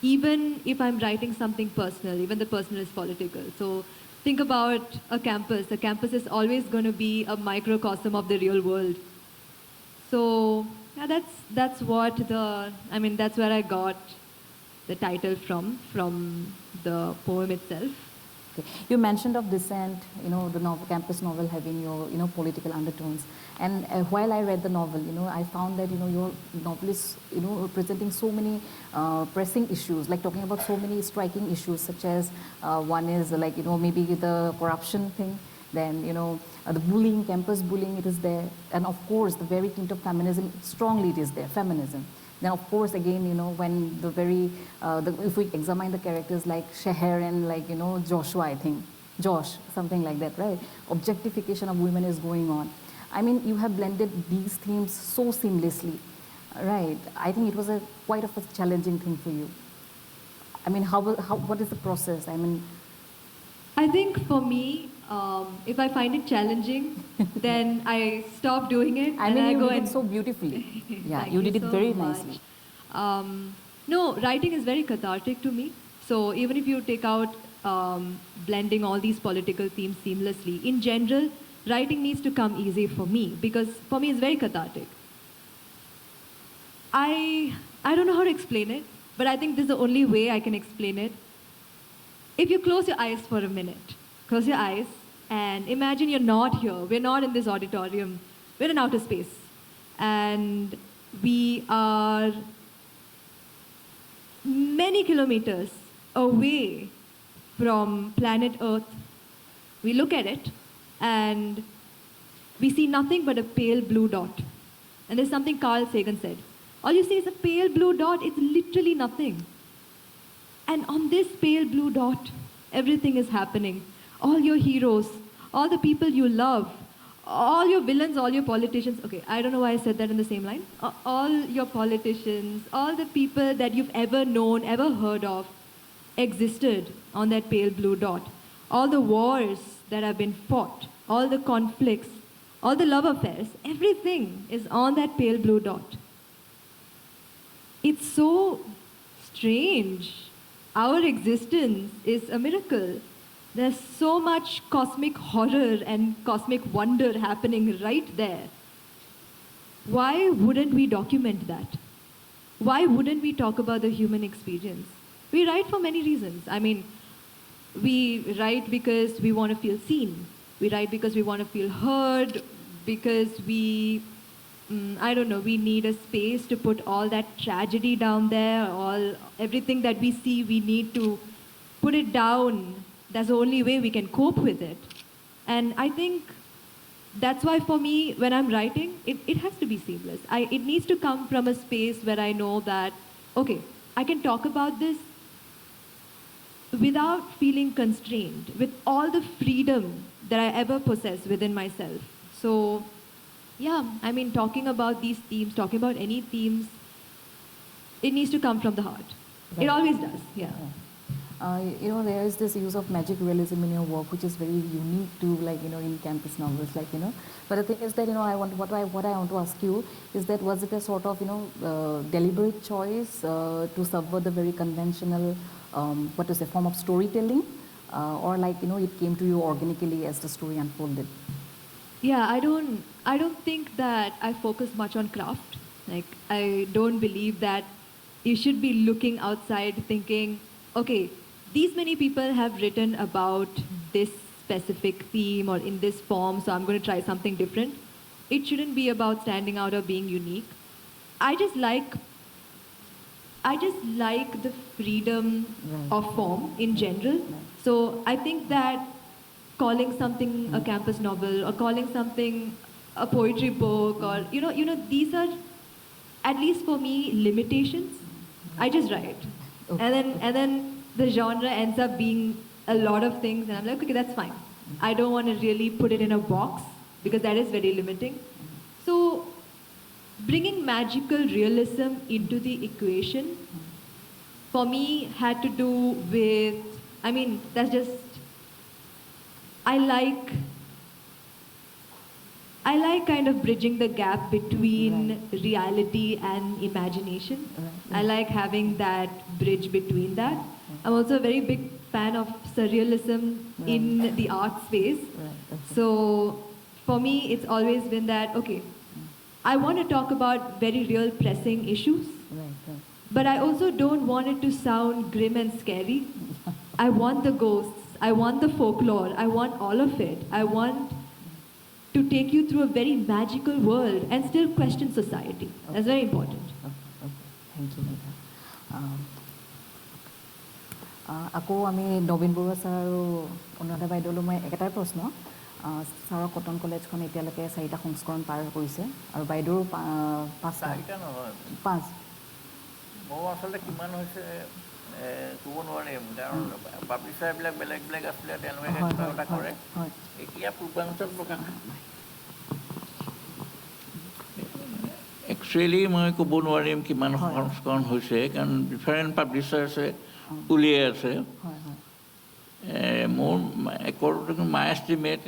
even if I'm writing something personal, even the personal is political. So think about a campus. The campus is always going to be a microcosm of the real world. So yeah, that's where I got the title from the poem itself. Okay. You mentioned of dissent, the campus novel having your, political undertones. And while I read the novel, I found that, your novel is, presenting so many pressing issues, like talking about so many striking issues, such as one is like, maybe the corruption thing, then, the bullying, campus bullying, it is there. And of course, the very tint of feminism, strongly it is there, feminism. Then of course, again, when if we examine the characters like Sheher and like, Joshua, I think, Josh, something like that, right? Objectification of women is going on. I mean, you have blended these themes so seamlessly, right? I think it was quite a challenging thing for you. I mean, what is the process? I mean, I think for me, if I find it challenging, then I stop doing it. I mean, you did it so beautifully. Yeah, you did it very nicely. No, writing is very cathartic to me. So even if you take out blending all these political themes seamlessly, in general, writing needs to come easy for me because for me it's very cathartic. I don't know how to explain it, but I think this is the only way I can explain it. If you close your eyes for a minute, close your eyes and imagine you're not here. We're not in this auditorium. We're in outer space. And we are many kilometers away from planet Earth. We look at it and we see nothing but a pale blue dot. And there's something Carl Sagan said. All you see is a pale blue dot. It's literally nothing. And on this pale blue dot, everything is happening. All your heroes, all the people you love, all your villains, all your politicians. Okay, I don't know why I said that in the same line. All your politicians, all the people that you've ever known, ever heard of, existed on that pale blue dot. All the wars that have been fought, all the conflicts, all the love affairs, everything is on that pale blue dot. It's so strange. Our existence is a miracle. There's so much cosmic horror and cosmic wonder happening right there. Why wouldn't we document that? Why wouldn't we talk about the human experience? We write for many reasons. I mean, we write because we want to feel seen. We write because we want to feel heard, because we need a space to put all that tragedy down there, everything that we see, we need to put it down. That's the only way we can cope with it. And I think that's why for me, when I'm writing, it has to be seamless. It needs to come from a space where I know that, okay, I can talk about this without feeling constrained, with all the freedom that I ever possess within myself. So, yeah, I mean, talking about these themes, talking about any themes, it needs to come from the heart. Right. It always does, yeah. There is this use of magic realism in your work, which is very unique to, like, in campus novels, like, But the thing is that, what I want to ask you is that was it a sort of, deliberate choice to subvert the very conventional, form of storytelling, or like, it came to you organically as the story unfolded? Yeah, I don't think that I focus much on craft. Like, I don't believe that you should be looking outside thinking, okay, these many people have written about this specific theme or in this form, so I'm going to try something different. It shouldn't be about standing out or being unique. I just like the freedom of form in general. So I think that calling something a campus novel or calling something a poetry book, or these are, at least for me, limitations. I just write, and then the genre ends up being a lot of things, and I'm like, okay, that's fine. I don't want to really put it in a box because that is very limiting. So bringing magical realism into the equation for me had to do with, that's just, I like kind of bridging the gap between reality and imagination. I like having that bridge between that. I'm also a very big fan of surrealism in the art space. So for me, it's always been that, okay, I want to talk about very real pressing issues, but I also don't want it to sound grim and scary. I want the ghosts, I want the folklore, I want all of it. I want to take you through a very magical world and still question society. That's very important. Okay. Thank you, Megha. আকৌ আমি নবীন Baruah sir আৰু অনুৰাধা বাইদেউলৈ মই একেটাই প্ৰশ্ন। ছাৰৰ cotton কলেজখন এতিয়ালৈকে 4টা সংস্কৰণ পাৰ কৰিছে আৰু বাইদেউৰ 5টা নহয় 5 মোৰ আচলতে কিমান হৈছে ক'ব নোৱাৰিম, কাৰণ পাব্লিচাৰবিলাক বেলেগ বেলেগ আছিলে, তেওঁলোকে কিবা এটা কৰে। এতিয়া পূৰ্বাঞ্চল প্ৰকাশ একচুৱেলি মই ক'ব নোৱাৰিম কিমান সংস্কৰণ হৈছে, কাৰণ ডিফাৰেণ্ট পাব্লিচাৰ্ছে উলিয়াই আছে। মোৰ মাই এষ্টিমেট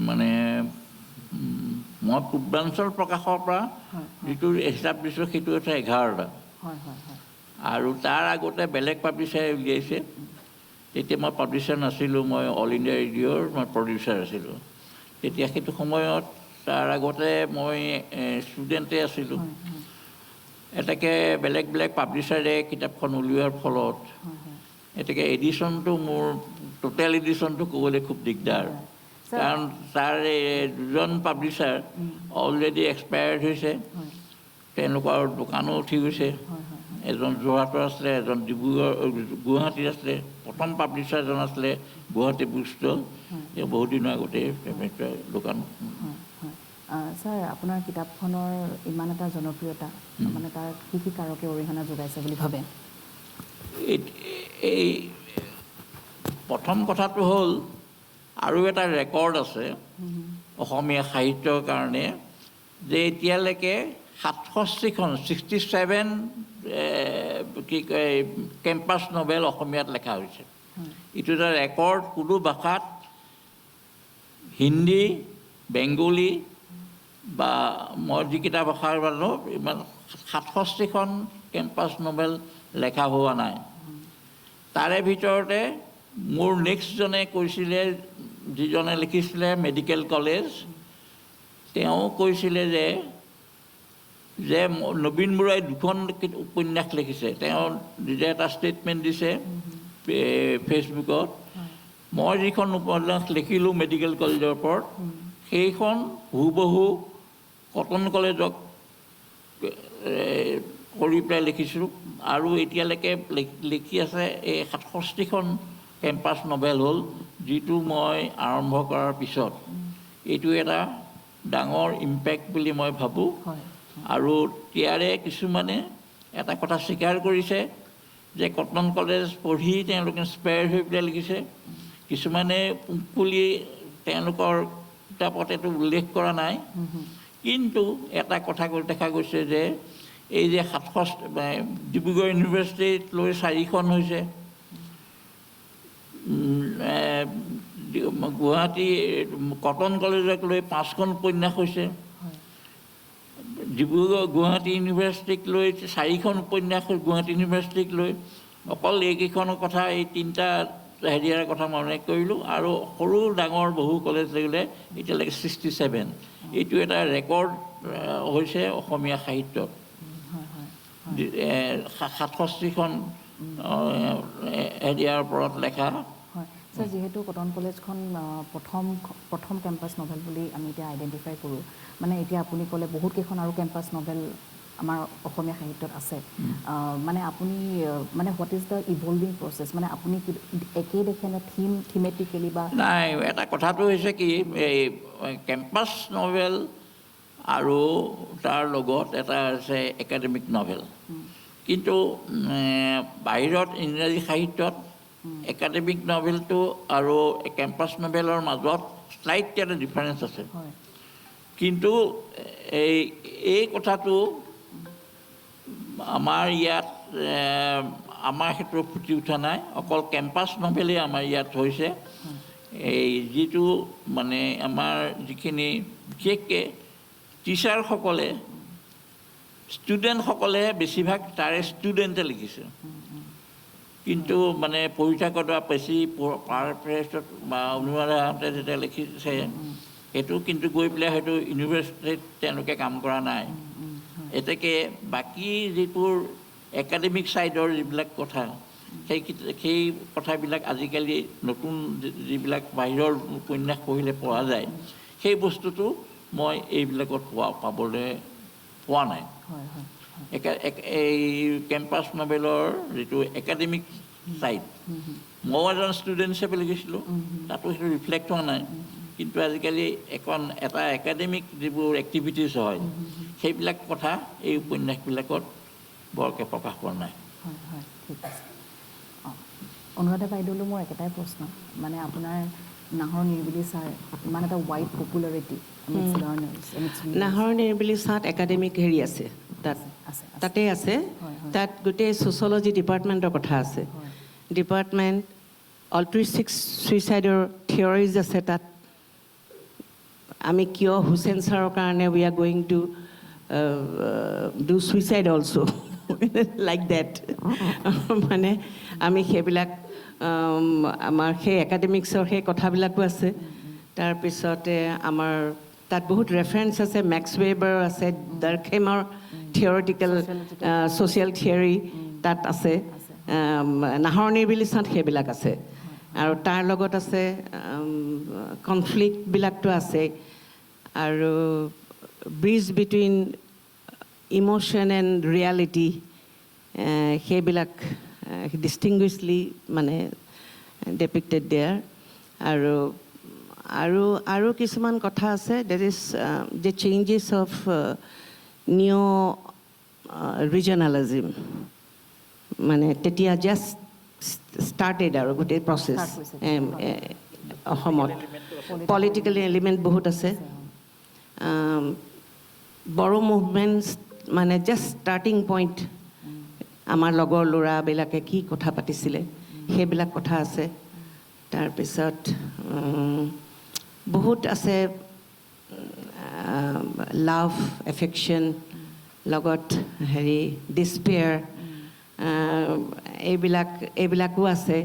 মানে মই পূৰ্বাঞ্চল প্ৰকাশৰ পৰা যিটো হিচাপ দিছোঁ সেইটো হৈছে 11টা, আৰু তাৰ আগতে বেলেগ পাব্লিচাৰে উলিয়াইছে। তেতিয়া মই পাব্লিচাৰ নাছিলোঁ, মই অল ইণ্ডিয়া ৰেডিঅ'ৰ মই প্ৰডিউচাৰ আছিলোঁ। তেতিয়া সেইটো সময়ত তাৰ আগতে মই ষ্টুডেণ্টে আছিলোঁ। এটাকে বেলেগ বেলেগ পাব্লিচাৰে কিতাপখন উলিওৱাৰ ফলত এটাকে এডিশ্যনটো মোৰ টোটেল এডিশ্যনটো ক'বলৈ খুব দিগদাৰ, কাৰণ তাৰ 2জন পাব্লিচাৰ অলৰেডি এক্সপায়াৰ্ড হৈছে, তেওঁলোকৰ দোকানো উঠি গৈছে। এজন যোৰহাটৰ আছিলে, এজন গুৱাহাটীত আছিলে। প্ৰথম পাব্লিচাৰজন আছিলে গুৱাহাটী বুক ষ্টল, তেওঁ বহুত দিনৰ আগতে দোকান। ছাৰ, আপোনাৰ কিতাপখনৰ ইমান এটা জনপ্ৰিয়তা, মানে তাৰ কি কাৰকে অৰিহণা যোগাইছে বুলি ভাবে? এই প্ৰথম কথাটো হ'ল, আৰু এটা ৰেকৰ্ড আছে অসমীয়া সাহিত্যৰ কাৰণে, যে এতিয়ালৈকে 67খন 67 কি কয় কেম্পাছ নভেল অসমীয়াত লেখা হৈছে। এইটো এটা ৰেকৰ্ড। কোনো ভাষাত, হিন্দী, বেংগলী বা মই যিকেইটা ভাষাৰ মানুহ, ইমান 67খন কেম্পাছ নভেল লেখা হোৱা নাই। তাৰে ভিতৰতে মোৰ নেক্সটজনে কৈছিলে, যিজনে লিখিছিলে মেডিকেল কলেজ, তেওঁ কৈছিলে যে নবীন বৰুৱাই 2খন উপন্যাস লিখিছে। তেওঁ নিজে এটা ষ্টেটমেণ্ট দিছে ফেচবুকত, মই যিখন উপন্যাস লিখিলোঁ মেডিকেল কলেজৰ ওপৰত, সেইখন হুবহু কটন কলেজক কৰি পেলাই লিখিছোঁ। আৰু এতিয়ালৈকে লিখি আছে এই 67খন কেম্পাছ নভেল হ'ল, যিটো মই আৰম্ভ কৰাৰ পিছত। এইটো এটা ডাঙৰ ইম্পেক্ট বুলি মই ভাবোঁ। আৰু ইয়াৰে কিছুমানে এটা কথা স্বীকাৰ কৰিছে যে কটন কলেজ পঢ়ি তেওঁলোকে ইনস্পায়াৰ হৈ পেলাই লিখিছে। কিছুমানে পুলি তেওঁলোকৰ কিতাপত এইটো উল্লেখ কৰা নাই, কিন্তু এটা কথা দেখা গৈছে যে এই যে 67 ডিব্ৰুগড় ইউনিভাৰ্চিটিত লৈ 4খন হৈছে, গুৱাহাটী কটন কলেজক লৈ 5খন উপন্যাস হৈছে, ডিব্ৰুগড় গুৱাহাটী ইউনিভাৰ্চিটিক লৈ 4খন উপন্যাস গুৱাহাটী ইউনিভাৰ্চিটিক লৈ। অকল এইকেইখনৰ কথা, এই 3টা হেৰিয়াৰ কথা মনে কৰিলোঁ। আৰু সৰু ডাঙৰ বহু কলেজ লাগিলে এতিয়ালৈকে 67। এইটো এটা ৰেকৰ্ড হৈছে অসমীয়া সাহিত্যত। 67খন হেৰিয়াৰ ওপৰত লেখা। হয় ছাৰ, যিহেতু কটন কলেজখন প্ৰথম কেম্পাছ নভেল বুলি আমি এতিয়া আইডেণ্টিফাই কৰোঁ, মানে এতিয়া আপুনি ক'লে বহুতকেইখন আৰু কেম্পাছ নভেল আমাৰ অসমীয়া সাহিত্যত আছে, মানে আপুনি মানে what is the evolving process, মানে আপুনি একেই দেখে নে থিমেটিকেলি বা? নাই, এটা কথাটো হৈছে কি, এই কেম্পাছ নভেল আৰু তাৰ লগত এটা আছে একাডেমিক নভেল। কিন্তু বাহিৰত ইংৰাজী সাহিত্যত একাডেমিক নভেলটো আৰু কেম্পাছ নভেলৰ মাজত স্লাইট এটা ডিফাৰেঞ্চ আছে। কিন্তু এই কথাটো আমাৰ ইয়াত আমাৰ ক্ষেত্ৰত ফুটি উঠা নাই। অকল কেম্পাছ নভেলেই আমাৰ ইয়াত হৈছে। এই যিটো মানে আমাৰ যিখিনি বিশেষকৈ টিচাৰসকলে, ষ্টুডেণ্টসকলে বেছিভাগ তাৰে ষ্টুডেণ্টে লিখিছে। কিন্তু মানে পঢ়ি থাকোঁতে বা বেছি পাৰফেক্টত বা অনুৰাধাহঁতে যেতিয়া লিখিছে, সেইটো কিন্তু গৈ পেলাই হয়তো ইউনিভাৰ্চিটিত তেওঁলোকে কাম কৰা নাই। এতেকে বাকী যিবোৰ একাডেমিক ছাইডৰ যিবিলাক কথা, সেই কথাবিলাক আজিকালি নতুন যিবিলাক বাহিৰৰ উপন্যাস পঢ়িলে পোৱা যায়, সেই বস্তুটো মই এইবিলাকত পাবলৈ পোৱা নাই। এই কেম্পাছ নভেলৰ যিটো একাডেমিক ছাইড, ময়ো এজন ষ্টুডেণ্ট হিচাপে লিখিছিলোঁ, তাতো সেইটো ৰিফ্লেক্ট হোৱা নাই। কিন্তু আজিকালি এটা একাডেমিক যিবোৰ এক্টিভিটিছ হয়, সেইবিলাক কথা এই উপন্যাসবিলাকত বৰকৈ প্ৰকাশ কৰা নাই। হয় হয়, ঠিক আছে। অনুৰাধা বাইদেউলৈ মোৰ একেটাই প্ৰশ্ন, মানে আপোনাৰ নাহৰৰ নিৰিবিলি ছাৰ ইমান এটা ৱাইড পপুলাৰিটি, নাহৰৰ নিৰিবিলি ছাঁত একাডেমিক হেৰি আছে, তাতে আছে। তাত গোটেই ছ'চিয়লজি ডিপাৰ্টমেণ্টৰ কথা আছে। ডিপাৰ্টমেণ্ট অল্ট্ৰিষ্টিক ছুইচাইডৰ থিয়ৰিজ আছে তাত। আমি কিয় হুছেইন ছাৰৰ কাৰণে we are going to do suicide also' like that. মানে আমি সেইবিলাক আমাৰ সেই একাডেমিক্সৰ সেই কথাবিলাকো আছে। তাৰপিছতে আমাৰ তাত বহুত ৰেফাৰেঞ্চ আছে, মেক্স ৱেবাৰ আছে, ডাৰ্কহেমৰ থিয়ৰিটিকেল ছ'চিয়েল থিয়ৰী তাত আছে। নাহৰৰ নিৰিবিলি ছাঁত সেইবিলাক আছে। আৰু তাৰ লগত আছে কনফ্লিক্টবিলাকতো আছে। আৰু bridge between emotion and reality, সেইবিলাক ডিষ্টিংগুইছলি মানে ডেপিক্টেড দেয়াৰ। আৰু কিছুমান কথা আছে, that is the changes of neo' regionalism, মানে তেতিয়া জাষ্ট ষ্টাৰ্টেড আৰু গোটেই প্ৰচেছ অসমত। পলিটিকেল এলিমেণ্ট বহুত আছে। বড়ো মুভমেণ্টছ মানে জাষ্ট ষ্টাৰ্টিং পইণ্ট, আমাৰ লগৰ ল'ৰাবিলাকে কি কথা পাতিছিলে সেইবিলাক কথা আছে। তাৰপিছত বহুত আছে, লাভ, এফেকশ্যন, লগত হেৰি ডিছপেয়াৰ, এইবিলাকো আছে।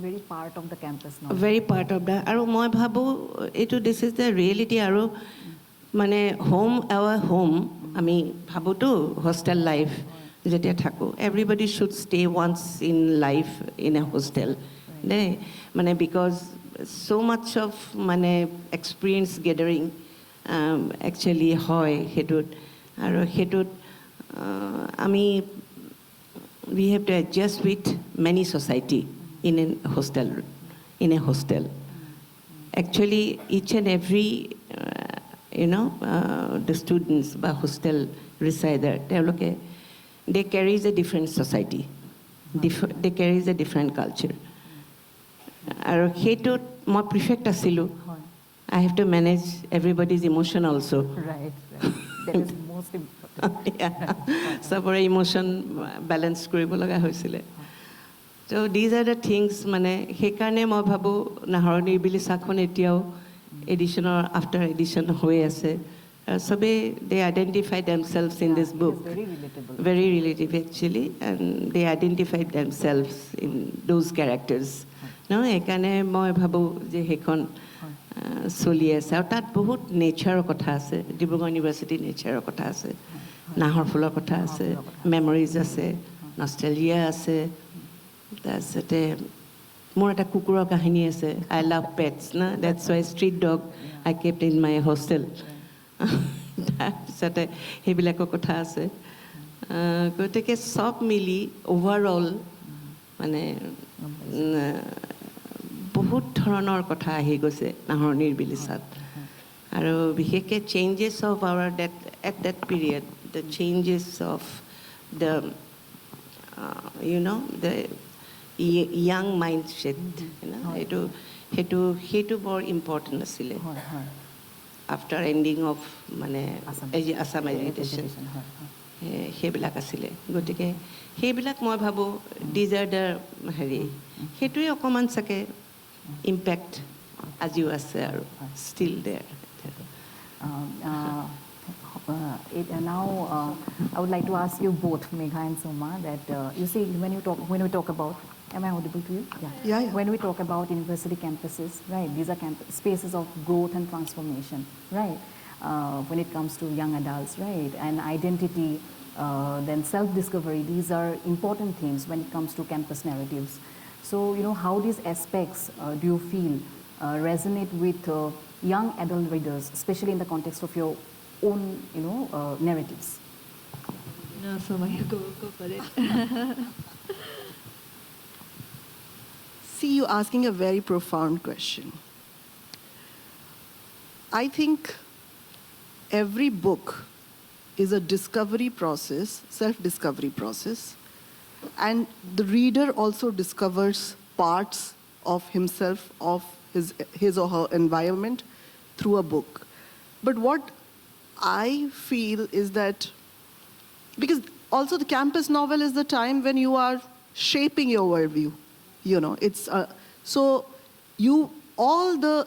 Very part of the campus, very part of the. আৰু মই ভাবোঁ এইটো দিছ ইজ দ্য ৰিয়েলিটি। আৰু মানে হোম আৱাৰ হোম আমি ভাবোঁতো, হোষ্টেল লাইফ যেতিয়া থাকোঁ, everybody should stay once in life in a hostel দেই, মানে বিকজ ছ' মাছ অফ মানে এক্সপিৰিয়েঞ্চ গেডাৰিং একচুৱেলি হয় সেইটোত। আৰু সেইটোত আমি we have to adjust with many society in a hostel. Actually, each and every the students বা hostel resider, they carries a different society, they carries a different culture. আৰু সেইটোত মই prefect আছিলোঁ। I have to manage everybody's emotion also. Right. That is most important. চবৰে emotion balance কৰিব লগা হৈছিলে। So these are the things মানে সেইকাৰণে মই ভাবোঁ নাহৰৰ নিৰিবিলি ছাঁখন এতিয়াও এডিশ্যনৰ আফটাৰ এডিশ্যন হৈ আছে চবেই they identify themselves in this book. It's very relatable. Very relative actually, and they identified themselves in those characters. No, সেইকাৰণে মই ভাবোঁ যে সেইখন চলি আছে আৰু তাত বহুত নেচাৰৰ কথা আছে ডিব্ৰুগড় ইউনিভাৰ্চিটি নেচাৰৰ কথা আছে নাহৰ ফুলৰ কথা আছে মেমৰিজ আছে নষ্টেলজিয়া আছে তাৰপিছতে মোৰ এটা কুকুৰৰ কাহিনী আছে আই লাভ পেটছ না that's why street dog I kept in my hostel তাৰপিছতে সেইবিলাকৰ কথা আছে গতিকে চব মিলি অভাৰঅল মানে বহুত ধৰণৰ কথা আহি গৈছে নাহৰ নিৰিবিলি ছাঁত আৰু বিশেষকৈ changes of our at that period the changes of the the young mind set সেইটো বৰ ইম্পৰ্টেণ্ট আছিলে আফটাৰ এণ্ডিং অফ মানে আছাম এডুকেশ্যন সেইবিলাক আছিলে গতিকে সেইবিলাক মই ভাবোঁ ডিজ আৰ দ্য হেৰি সেইটোৱে অকণমান চাগে impact as you are still there. Now, I would like to ask you both, Megha and Soma, that you see, when we talk about, am I audible to you? Yeah. When we talk about university campuses, right? These are spaces of growth and transformation, right? When it comes to young adults, right? And identity, then self-discovery. These are important themes when it comes to campus narratives. So, how these aspects do you feel resonate with young adult readers, especially in the context of your own, narratives? No, so go for it. See, you're asking a very profound question. I think every book is a discovery process, self-discovery process. And the reader also discovers parts of himself, of his or her environment through a book. But what I feel is that, because also the campus novel is the time when you are shaping your worldview, it's so all the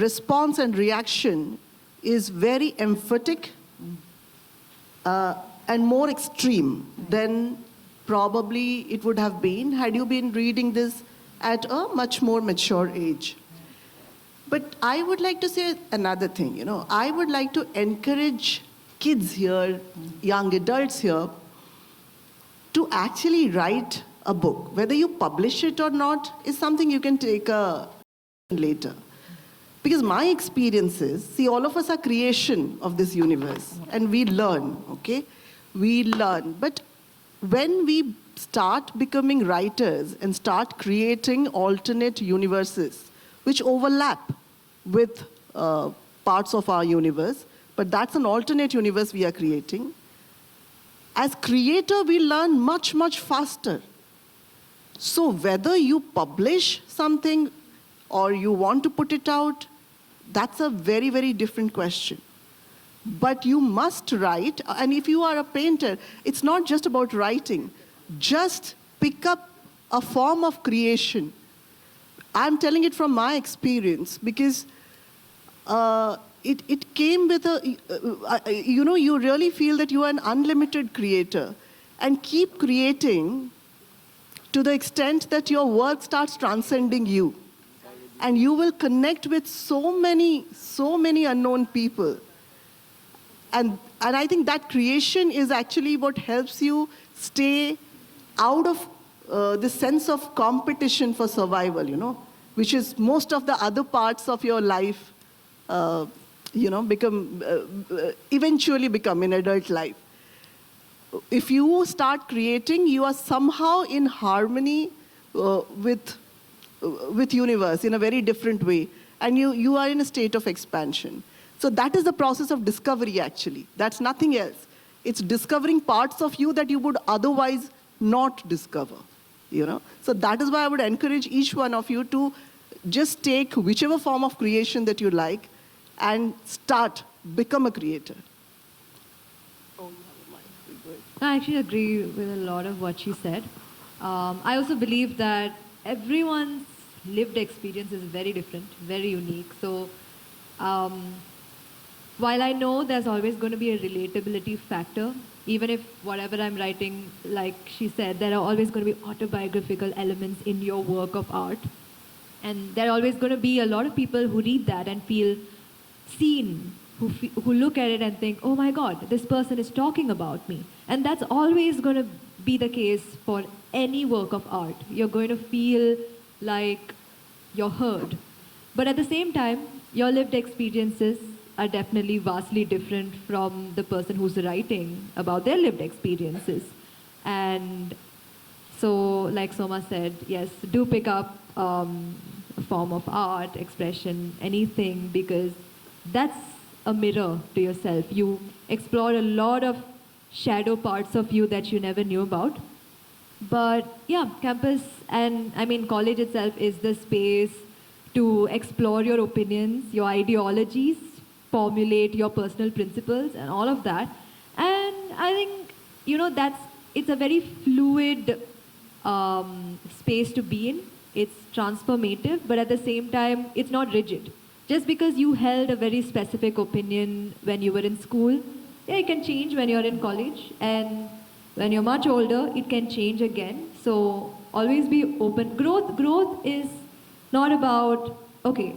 response and reaction is very emphatic and more extreme than probably it would have been had you been reading this at a much more mature age. But I would like to say another thing, I would like to encourage kids here, young adults here, to actually write a book. Whether you publish it or not is something you can take later. Because my experience is, see, all of us are creation of this universe, and we learn, okay? We learn, but when we start becoming writers and start creating alternate universes which overlap with parts of our universe, but that's an alternate universe we are creating, as creator we learn much, much faster. So whether you publish something or you want to put it out, that's a very, very different question. But you must write, and if you are a painter, it's not just about writing. Just pick up a form of creation. I'm telling it from my experience because it came with you really feel that you are an unlimited creator and keep creating to the extent that your work starts transcending you. And you will connect with so many unknown people. And I think that creation is actually what helps you stay out of the sense of competition for survival, which is most of the other parts of your life, eventually become in adult life. If you start creating, you are somehow in harmony with universe in a very different way, and you are in a state of expansion. So that is the process of discovery, actually. That's nothing else. It's discovering parts of you that you would otherwise not discover, So that is why I would encourage each one of you to just take whichever form of creation that you like and become a creator. I actually agree with a lot of what she said. I also believe that everyone's lived experience is very different, very unique. So um, while I know there's always going to be a relatability factor, even if whatever I'm writing, like she said, there are always going to be autobiographical elements in your work of art. And there are always going to be a lot of people who read that and feel seen, who look at it and think, oh my God, this person is talking about me. And that's always going to be the case for any work of art. You're going to feel like you're heard. But at the same time, your lived experiences are definitely vastly different from the person who's writing about their lived experiences. And so, like Soma said, yes, do pick up a form of art, expression, anything, because that's a mirror to yourself. You explore a lot of shadow parts of you that you never knew about. But yeah, campus and I mean college itself is the space to explore your opinions, your ideologies, formulate your personal principles and all of that. And I think, it's a very fluid space to be in. It's transformative, but at the same time, it's not rigid. Just because you held a very specific opinion when you were in school, yeah, it can change when you're in college. And when you're much older, it can change again. So always be open. Growth is not about, okay,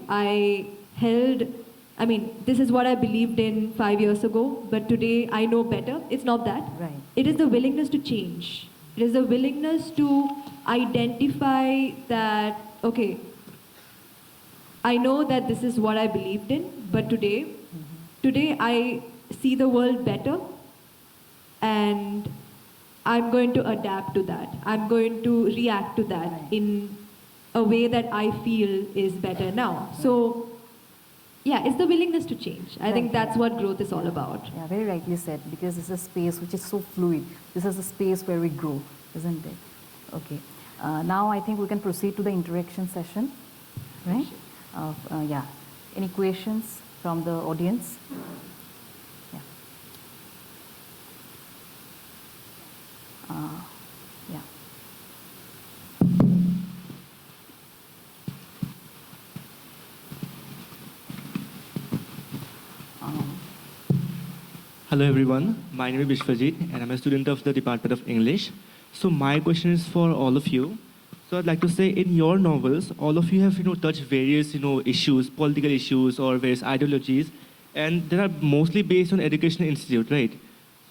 this is what I believed in 5 years ago, but today I know better. It's not that. Right. It is the willingness to change. It is the willingness to identify that, okay, I know that this is what I believed in, but today I see the world better, and I'm going to adapt to that. I'm going to react to that in a way that I feel is better now. So, yeah, it's the willingness to change. I think that's what growth is all about. Yeah, very rightly said, because this is a space which is so fluid. This is a space where we grow, isn't it? Okay. Now I think we can proceed to the interaction session, right? Yeah. Any questions from the audience? Yeah. Yeah. Hello everyone, my name is Bishwajit and I'm a student of the Department of English. So my question is for all of you. So I'd like to say in your novels, all of you have touched various issues, political issues or various ideologies, and they are mostly based on educational institute, right?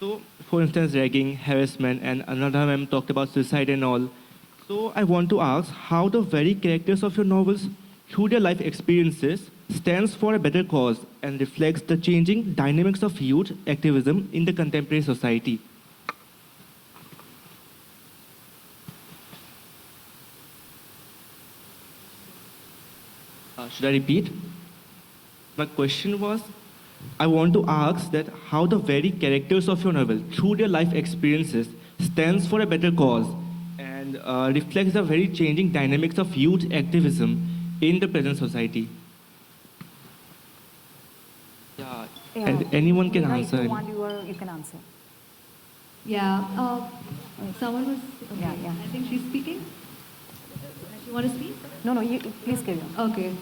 So for instance, ragging, harassment, and another ma'am talked about suicide and all. So I want to ask how the very characters of your novels, through their life experiences, stands for a better cause and reflects the changing dynamics of youth activism in the contemporary society. Should I repeat? My question was, I want to ask that how the very characters of your novel, through their life experiences, stands for a better cause and reflects the very changing dynamics of youth activism in the present society. Yeah, and anyone can Meera, answer. If you want, you can answer. Yeah. Someone was. Okay. Yeah. I think she's speaking. You want to speak? No, you please carry on. Okay.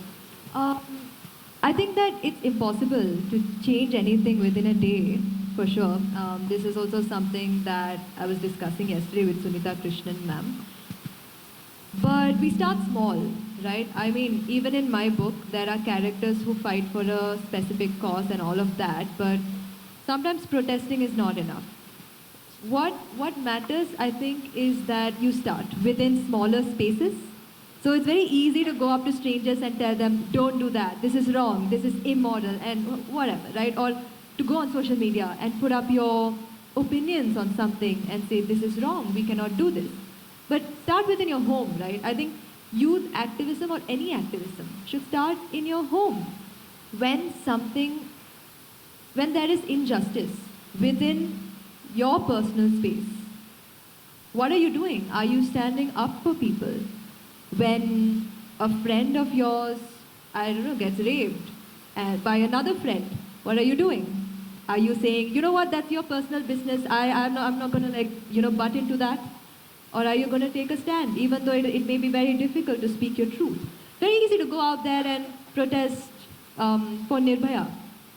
I think that it's impossible to change anything within a day, for sure. This is also something that I was discussing yesterday with Sunita Krishnan ma'am. But we start small, right? I mean, even in my book, there are characters who fight for a specific cause and all of that, but sometimes protesting is not enough. What matters, I think, is that you start within smaller spaces. So it's very easy to go up to strangers and tell them, don't do that, this is wrong, this is immoral, and whatever, right? Or to go on social media and put up your opinions on something and say, this is wrong, we cannot do this. But start within your home, right? I think youth activism or any activism should start in your home. When there is injustice within your personal space, what are you doing? Are you standing up for people? When a friend of yours, gets raped by another friend, what are you doing? Are you saying, you know what, that's your personal business, I'm not going to butt into that? Or are you going to take a stand, even though it may be very difficult to speak your truth? Very easy to go out there and protest for Nirbhaya,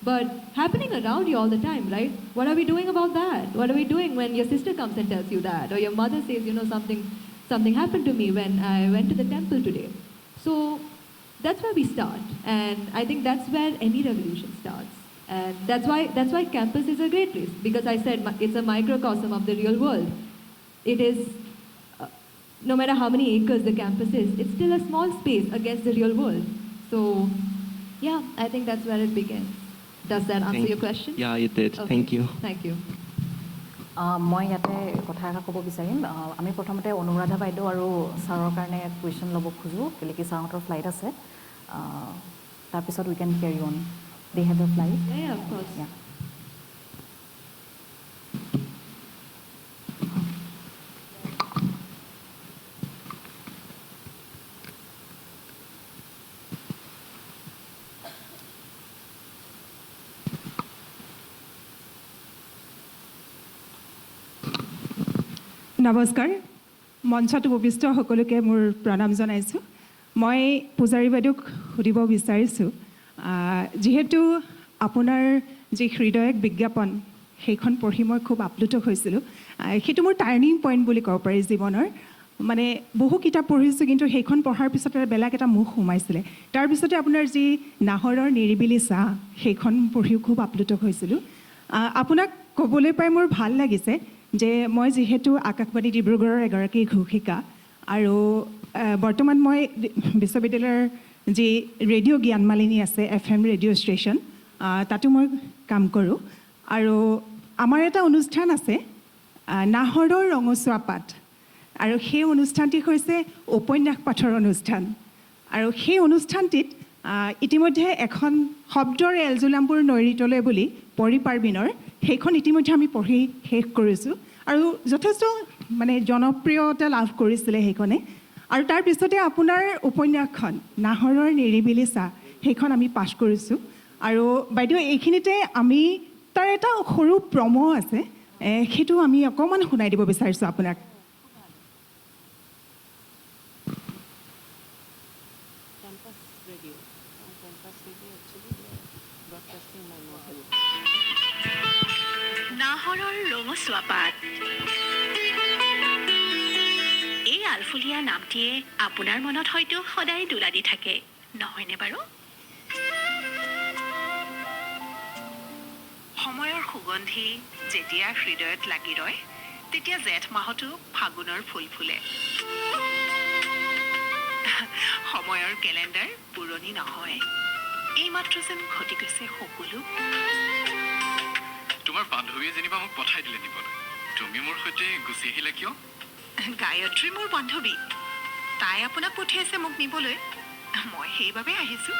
but happening around you all the time, right? What are we doing about that? What are we doing when your sister comes and tells you that? Or your mother says, something happened to me when I went to the temple today. So that's where we start. And I think that's where any revolution starts. And that's why campus is a great place, because I said it's a microcosm of the real world. It is, no matter how many acres the campus is, it's still a small space against the real world. So, yeah, I think that's where it begins. Does that answer your question? Yeah, it did. Okay. Thank you. Thank you. মই ইয়াতে কথা এটা ক'ব বিচাৰিম আমি প্ৰথমতে অনুৰাধা বাইদেউ আৰু ছাৰৰ কাৰণে কুৱেশ্যন ল'ব খোজোঁ কেলৈ কি ছাৰহঁতৰ ফ্লাইট আছে তাৰপিছত we can carry on they have a flight Yeah, of course. নমস্কাৰ মঞ্চত উপস্থিত সকলোকে মোৰ প্ৰণাম জনাইছোঁ মই পূজাৰী বাইদেউক সুধিব বিচাৰিছোঁ যিহেতু আপোনাৰ যি হৃদয়ক বিজ্ঞাপন সেইখন পঢ়ি মই খুব আপ্লুত হৈছিলোঁ সেইটো মোৰ টাৰ্ণিং পইণ্ট বুলি ক'ব পাৰি জীৱনৰ মানে বহু কিতাপ পঢ়িছোঁ কিন্তু সেইখন পঢ়াৰ পিছতে বেলেগ এটা মুখ সোমাইছিলে তাৰপিছতে আপোনাৰ যি নাহৰৰ নিৰিবিলি ছাঁ সেইখন পঢ়িও খুব আপ্লুত হৈছিলোঁ আপোনাক ক'বলৈ পাই মোৰ ভাল লাগিছে যে মই যিহেতু আকাশবাণী ডিব্ৰুগড়ৰ এগৰাকী ঘোষিকা আৰু বৰ্তমান মই বিশ্ববিদ্যালয়ৰ যি ৰেডিঅ' জ্ঞানমালিনী আছে FM ৰেডিঅ' ষ্টেচন তাতো মই কাম কৰোঁ আৰু আমাৰ এটা অনুষ্ঠান আছে নাহৰৰ ৰঙচুৱা পাত আৰু সেই অনুষ্ঠানটি হৈছে উপন্যাস পাঠৰ অনুষ্ঠান আৰু সেই অনুষ্ঠানটিত ইতিমধ্যে এখন শব্দৰ এলজুলামপুৰ নৈৰিতলৈ বুলি পৰিপাৰ্বিনৰ সেইখন ইতিমধ্যে আমি পঢ়ি শেষ কৰিছোঁ আৰু যথেষ্ট মানে জনপ্ৰিয়তা লাভ কৰিছিলে সেইখনে আৰু তাৰপিছতে আপোনাৰ উপন্যাসখন নাহৰৰ নিৰিবিলি ছাঁ সেইখন আমি পাঠ কৰিছোঁ আৰু বাইদেউ এইখিনিতে আমি তাৰ এটা সৰু প্ৰম' আছে সেইটো আমি অকণমান শুনাই দিব বিচাৰিছোঁ আপোনাক নাহৰৰ ৰঙচুৱা পাত এই আলফুলীয়া নামটিয়ে আপোনাৰ মনত হয়তো সদায় দোলা দি থাকে নহয়নে বাৰু সময়ৰ সুগন্ধি যেতিয়া হৃদয়ত লাগি ৰয় তেতিয়া জেঠ মাহতো ফাগুনৰ ফুল ফুলে সময়ৰ কেলেণ্ডাৰ পুৰণি নহয় এইমাত্ৰ যেন ঘটি গৈছে সকলো তোমাৰ বান্ধৱীয়ে যেনিবা মোক পঠাই দিলে নিবলৈ তুমি মোৰ সৈতে গুচি আহিলা কিয় গায়ত্ৰী মোৰ বান্ধৱী তাই আপোনাক পঠিয়াইছে মোক নিবলৈ মই সেইবাবে আহিছোঁ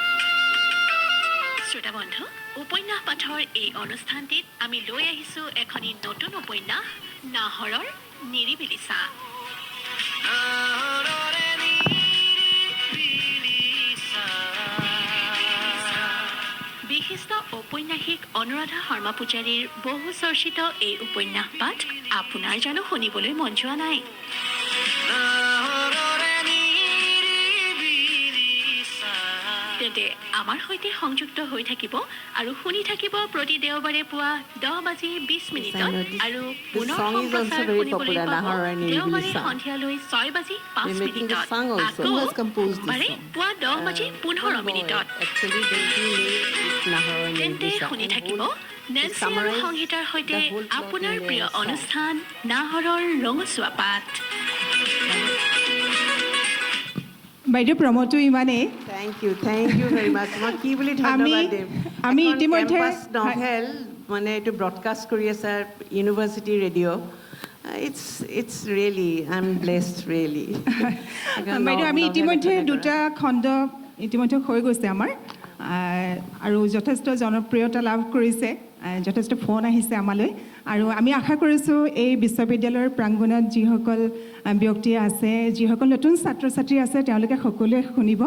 শ্ৰোতা বন্ধু উপন্যাস পাঠৰ এই অনুষ্ঠানটিত আমি লৈ আহিছোঁ এখনি নতুন উপন্যাস নাহৰৰ নিৰিবিলি ছাঁ বিশিষ্ট ঔপন্যাসিক অনুৰাধা শৰ্মা পূজাৰীৰ বহু চৰ্চিত এই উপন্যাস পাঠ আপোনাৰ জানো শুনিবলৈ মন যোৱা নাই তেন্তে আমাৰ সৈতে সংযুক্ত হৈ থাকিব আৰু শুনি থাকিব প্ৰতি দেওবাৰে পুৱা 10:20 আৰু পুনৰ সম্প্ৰচাৰ শুনিবলৈ পাব দেওবাৰে সন্ধিয়ালৈ 6:05 আকৌ সোমবাৰে পুৱা 10:15 তেন্তে শুনি থাকিব নেন্সি আৰু সংগীতাৰ সৈতে আপোনাৰ প্ৰিয় অনুষ্ঠান নাহৰৰ ৰঙচুৱা পাত বাইদেউ প্ৰম'টো ইমানেই Thank you very much. মই কি বুলি ধন্যবাদ দিম আমি ইতিমধ্যে নভেল মানে এইটো ব্ৰডকাষ্ট কৰি আছে university radio' it's really I'm blessed really বাইদেউ আমি ইতিমধ্যে দুটা খণ্ড ইতিমধ্যে হৈ গৈছে আমাৰ আৰু যথেষ্ট জনপ্ৰিয়তা লাভ কৰিছে যথেষ্ট ফোন আহিছে আমালৈ আৰু আমি আশা কৰিছোঁ এই বিশ্ববিদ্যালয়ৰ প্ৰাংগণত যিসকল ব্যক্তি আছে যিসকল নতুন ছাত্ৰ ছাত্ৰী আছে তেওঁলোকে সকলোৱে শুনিব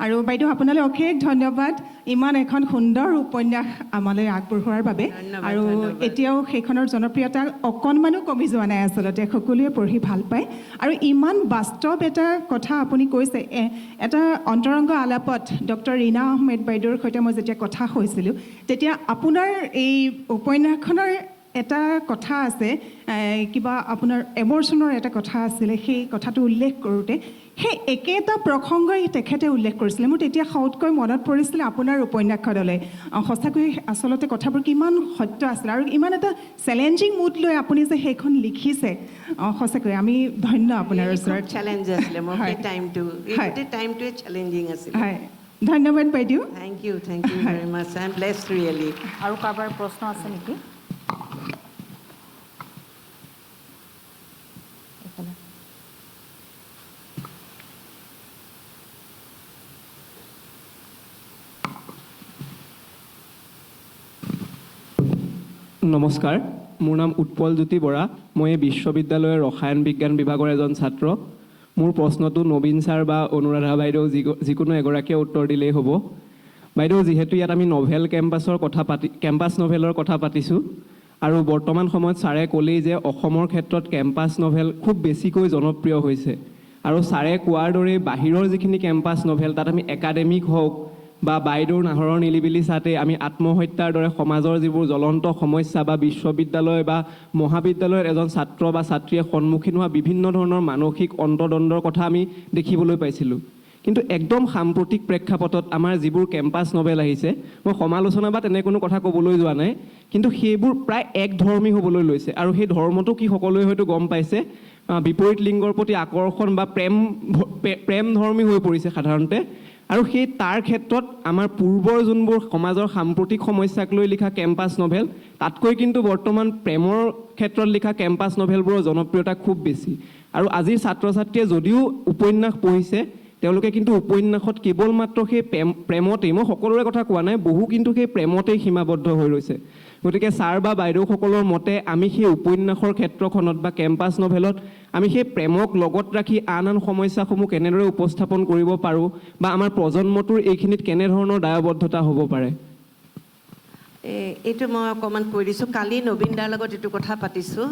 আৰু বাইদেউ আপোনালৈ অশেষ ধন্যবাদ ইমান এখন সুন্দৰ উপন্যাস আমালৈ আগবঢ়োৱাৰ বাবে আৰু এতিয়াও সেইখনৰ জনপ্ৰিয়তা অকণমানো কমি যোৱা নাই আচলতে সকলোৱে পঢ়ি ভাল পায় আৰু ইমান বাস্তৱ এটা কথা আপুনি কৈছে এটা অন্তৰংগ আলাপত ডক্টৰ ৰীনা আহমেদ বাইদেউৰ সৈতে মই যেতিয়া কথা হৈছিলোঁ তেতিয়া আপোনাৰ এই উপন্যাসখনৰ এটা কথা আছে কিবা আপোনাৰ এমোশ্যনৰ এটা কথা আছিলে সেই কথাটো উল্লেখ কৰোঁতে সেই একেটা প্ৰসংগই তেখেতে উল্লেখ কৰিছিলে মোৰ তেতিয়া সৎকৈ মনত পৰিছিলে আপোনাৰ উপন্যাসখনলৈ সঁচাকৈ আচলতে কথাবোৰ কিমান সত্য আছিলে আৰু ইমান এটা চেলেঞ্জিং মুড লৈ আপুনি যে সেইখন লিখিছে সঁচাকৈ আমি ধন্য আপোনাৰ ওচৰত চেলেঞ্জ আছিলে মোৰ টাইমটোৱে চেলেঞ্জিং আছিলে হয় ধন্যবাদ বাইদেউ thank you very much I am blessed really আৰু কাৰোবাৰ প্ৰশ্ন আছে নেকি নমস্কাৰ মোৰ নাম উৎপল জ্যোতি বৰা মই বিশ্ববিদ্যালয়ৰ ৰসায়ন বিজ্ঞান বিভাগৰ এজন ছাত্ৰ মোৰ প্ৰশ্নটো নবীন ছাৰ বা অনুৰাধা বাইদেউ যিকোনো এগৰাকীয়ে উত্তৰ দিলেই হ'ব বাইদেউ যিহেতু ইয়াত আমি নভেল কেম্পাছ নভেলৰ কথা পাতিছোঁ আৰু বৰ্তমান সময়ত ছাৰে ক'লেই যে অসমৰ ক্ষেত্ৰত কেম্পাছ নভেল খুব বেছিকৈ জনপ্ৰিয় হৈছে আৰু ছাৰে কোৱাৰ দৰে বাহিৰৰ যিখিনি কেম্পাছ নভেল তাত আমি একাডেমিক হওক বা বাইদেউৰ নাহৰৰ নিলিবিলি চাতে আমি আত্মহত্যাৰ দৰে সমাজৰ যিবোৰ জ্বলন্ত সমস্যা বা বিশ্ববিদ্যালয় বা মহাবিদ্যালয়ৰ এজন ছাত্ৰ বা ছাত্ৰীয়ে সন্মুখীন হোৱা বিভিন্ন ধৰণৰ মানসিক অন্তৰ্দ্বন্দ্বৰ কথা আমি দেখিবলৈ পাইছিলোঁ কিন্তু একদম সাম্প্ৰতিক প্ৰেক্ষাপটত আমাৰ যিবোৰ কেম্পাছ নভেল আহিছে মই সমালোচনা বা তেনে কোনো কথা ক'বলৈ যোৱা নাই কিন্তু সেইবোৰ প্ৰায় একধৰ্মী হ'বলৈ লৈছে আৰু সেই ধৰ্মটো কি সকলোৱে হয়তো গম পাইছে বিপৰীত লিংগৰ প্ৰতি আকৰ্ষণ বা প্ৰেমধৰ্মী হৈ পৰিছে সাধাৰণতে আৰু সেই তাৰ ক্ষেত্ৰত আমাৰ পূৰ্বৰ যোনবোৰ সমাজৰ সাম্প্ৰতিক সমস্যাক লৈ লিখা কেম্পাছ নভেল তাতকৈ কিন্তু বৰ্তমান প্ৰেমৰ ক্ষেত্ৰত লিখা কেম্পাছ নভেলবোৰৰ জনপ্ৰিয়তা খুব বেছি আৰু আজিৰ ছাত্ৰ ছাত্ৰীয়ে যদিও উপন্যাস পঢ়িছে তেওঁলোকে কিন্তু উপন্যাসত কেৱল মাত্ৰ সেই প্ৰেমতেই মই সকলোৰে কথা কোৱা নাই বহু কিন্তু সেই প্ৰেমতেই সীমাবদ্ধ হৈ ৰৈছে গতিকে ছাৰ বা বাইদেউসকলৰ মতে আমি সেই উপন্যাসৰ ক্ষেত্ৰখনত বা কেম্পাছ নভেলত আমি সেই প্ৰেমক লগত ৰাখি আন সমস্যাসমূহ কেনেদৰে উপস্থাপন কৰিব পাৰোঁ বা আমাৰ প্ৰজন্মটোৰ এইখিনিত কেনেধৰণৰ দায়বদ্ধতা হ'ব পাৰে এইটো মই অকণমান কৈ দিছোঁ কালি নবীন দাৰ লগত এইটো কথা পাতিছোঁ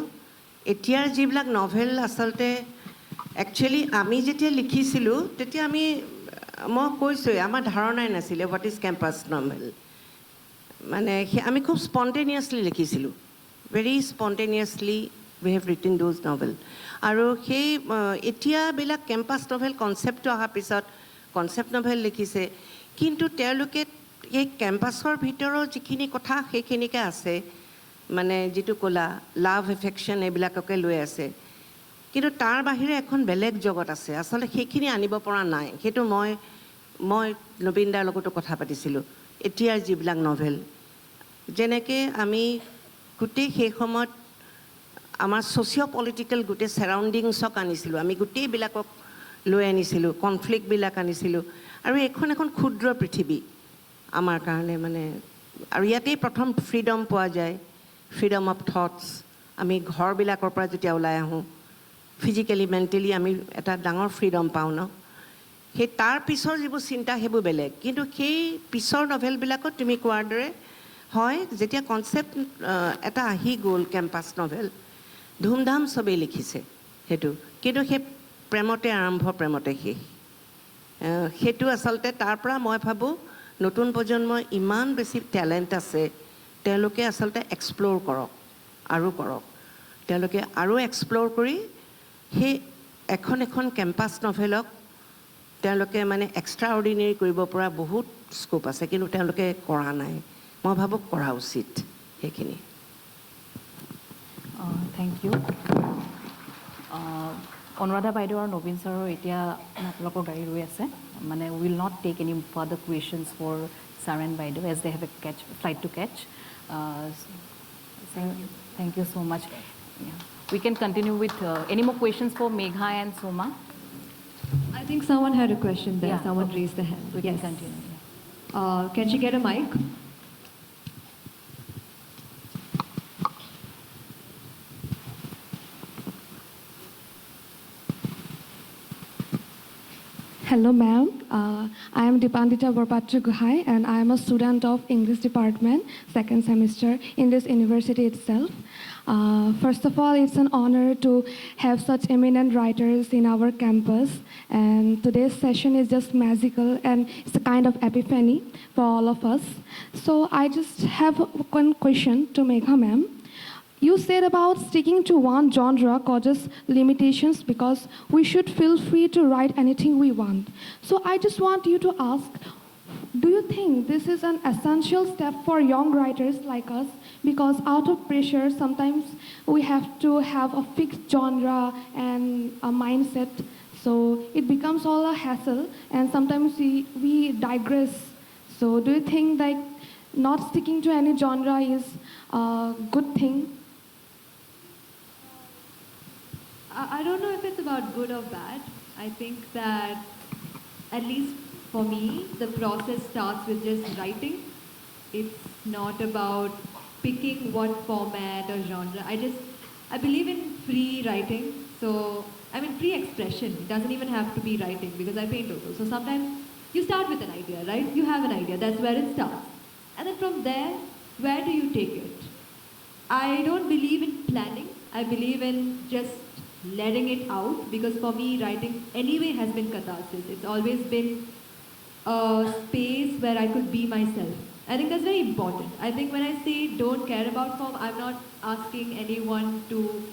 এতিয়াৰ যিবিলাক নভেল আচলতে একচুৱেলি আমি যেতিয়া লিখিছিলোঁ তেতিয়া মই কৈছোঁৱেই আমাৰ ধাৰণাই নাছিলে হোৱাট ইজ কেম্পাছ নভেল মানে আমি খুব স্পণ্টেনিয়াছলি লিখিছিলোঁ very spontaneously we have written those novel আৰু সেই এতিয়াবিলাক কেম্পাছ নভেল কনচেপ্টটো অহাৰ পিছত কনচেপ্ট নভেল লিখিছে কিন্তু তেওঁলোকে এই কেম্পাছৰ ভিতৰৰ যিখিনি কথা সেইখিনিকে আছে মানে যিটো ক'লা লাভ এফেকশ্যন এইবিলাককে লৈ আছে কিন্তু তাৰ বাহিৰে এখন বেলেগ জগত আছে আচলতে সেইখিনি আনিব পৰা নাই সেইটো মই নবীন দাৰ লগতো কথা পাতিছিলোঁ এতিয়াৰ যিবিলাক নভেল যেনেকৈ আমি গোটেই সেই সময়ত আমাৰ ছ'চিঅ' পলিটিকেল গোটেই ছাৰাউণ্ডিংছক আনিছিলোঁ আমি গোটেইবিলাকক লৈ আনিছিলোঁ কনফ্লিক্টবিলাক আনিছিলোঁ আৰু এইখন এখন ক্ষুদ্ৰ পৃথিৱী আমাৰ কাৰণে মানে আৰু ইয়াতেই প্ৰথম ফ্ৰীডম পোৱা যায় ফ্ৰীডম অফ থটছ আমি ঘৰবিলাকৰ পৰা যেতিয়া ওলাই আহোঁ ফিজিকেলি মেণ্টেলি আমি এটা ডাঙৰ ফ্ৰীডম পাওঁ ন সেই তাৰ পিছৰ যিবোৰ চিন্তা সেইবোৰ বেলেগ কিন্তু সেই পিছৰ নভেলবিলাকত তুমি কোৱাৰ দৰে হয় যেতিয়া কনচেপ্ট এটা আহি গ'ল কেম্পাছ নভেল ধুমধাম চবেই লিখিছে সেইটো কিন্তু সেই প্ৰেমতে আৰম্ভ প্ৰেমতে শেষ সেইটো আচলতে তাৰ পৰা মই ভাবোঁ নতুন প্ৰজন্মৰ ইমান বেছি টেলেণ্ট আছে তেওঁলোকে আচলতে এক্সপ্ল'ৰ কৰক তেওঁলোকে আৰু এক্সপ্ল'ৰ কৰি সেই এখন কেম্পাছ নভেলক তেওঁলোকে মানে এক্সট্ৰা অৰ্ডিনেৰী কৰিব পৰা বহুত স্কোপ আছে কিন্তু তেওঁলোকে কৰা নাই মই ভাবোঁ কৰা উচিত সেইখিনি থেংক ইউ অনুৰাধা বাইদেউ আৰু নবীন ছাৰৰ এতিয়া আপোনালোকৰ গাড়ী ৰৈ আছে মানে will not take any further questions for sir and বাইদেউ as they have a flight to catch thank you so' much We can continue with any more questions for Megha and Soma? I think someone had a question there. Yeah, Someone okay. raised their hand. We Yes. can continue. Can she get a mic? Hello, ma'am. I am Dipandita Borpatra Guhai, and I am a student of English department, second semester in this university itself. First of all, it's an honor to have such eminent writers in our campus, and today's session is just magical, and it's a kind of epiphany for all of us. So I just have one question to Megha, ma'am. You said about sticking to one genre causes limitations because we should feel free to write anything we want. So I just want you to ask, do you think this is an essential step for young writers like us? Because out of pressure, sometimes we have to have a fixed genre and a mindset. So it becomes all a hassle, and sometimes we digress. So do you think like not sticking to any genre is a good thing? I don't know if it's about good or bad. I think that, at least for me, the process starts with just writing. It's not about picking what format or genre. I believe in free writing. So, I mean, free expression. It doesn't even have to be writing because I paint also. So sometimes you start with an idea, right? You have an idea. That's where it starts. And then from there, where do you take it? I don't believe in planning. I believe in just letting it out, because for me writing anyway has been catharsis. It's always been a space where I could be myself. I think that's very important. I think when I say don't care about form, I'm not asking anyone to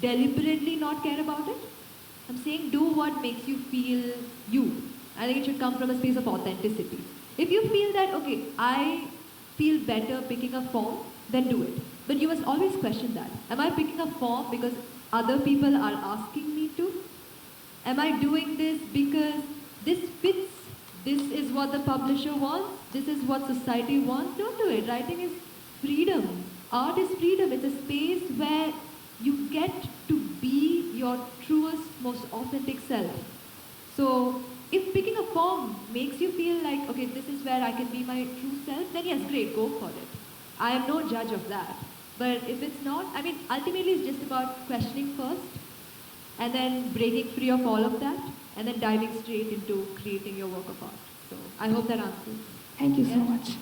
deliberately not care about it. I'm saying do what makes you feel you. I think it should come from a space of authenticity. If you feel that, okay, I feel better picking a form, then do it. But you must always question that. Am I picking a form because other people are asking me to? Am I doing this because this fits? This is what the publisher wants? This is what society wants? Don't do it. Writing is freedom. Art is freedom. It's a space where you get to be your truest, most authentic self. So if picking a form makes you feel like, okay, this is where I can be my true self, then yes, great, go for it. I am no judge of that. But if it's not, I mean, ultimately it's just about questioning first, and then breaking free of all of that, and then diving straight into creating your work of art. So I hope that answers. Thank you so much.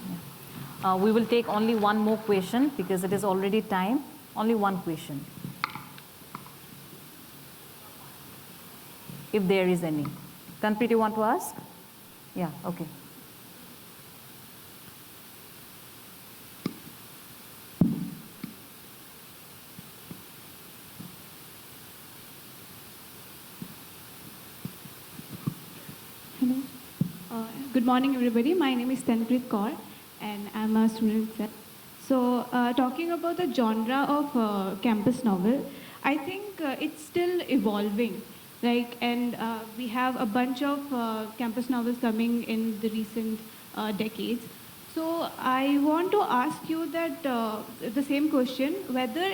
We will take only one more question because it is already time. Only one question. If there is any. Tanpreet, you want to ask? Yeah, okay. Hello. Good morning, everybody. My name is Tanpreet Kaur, and I'm a student itself. So, talking about the genre of campus novel, I think it's still evolving. And we have a bunch of campus novels coming in the recent decades. So, I want to ask you that the same question: whether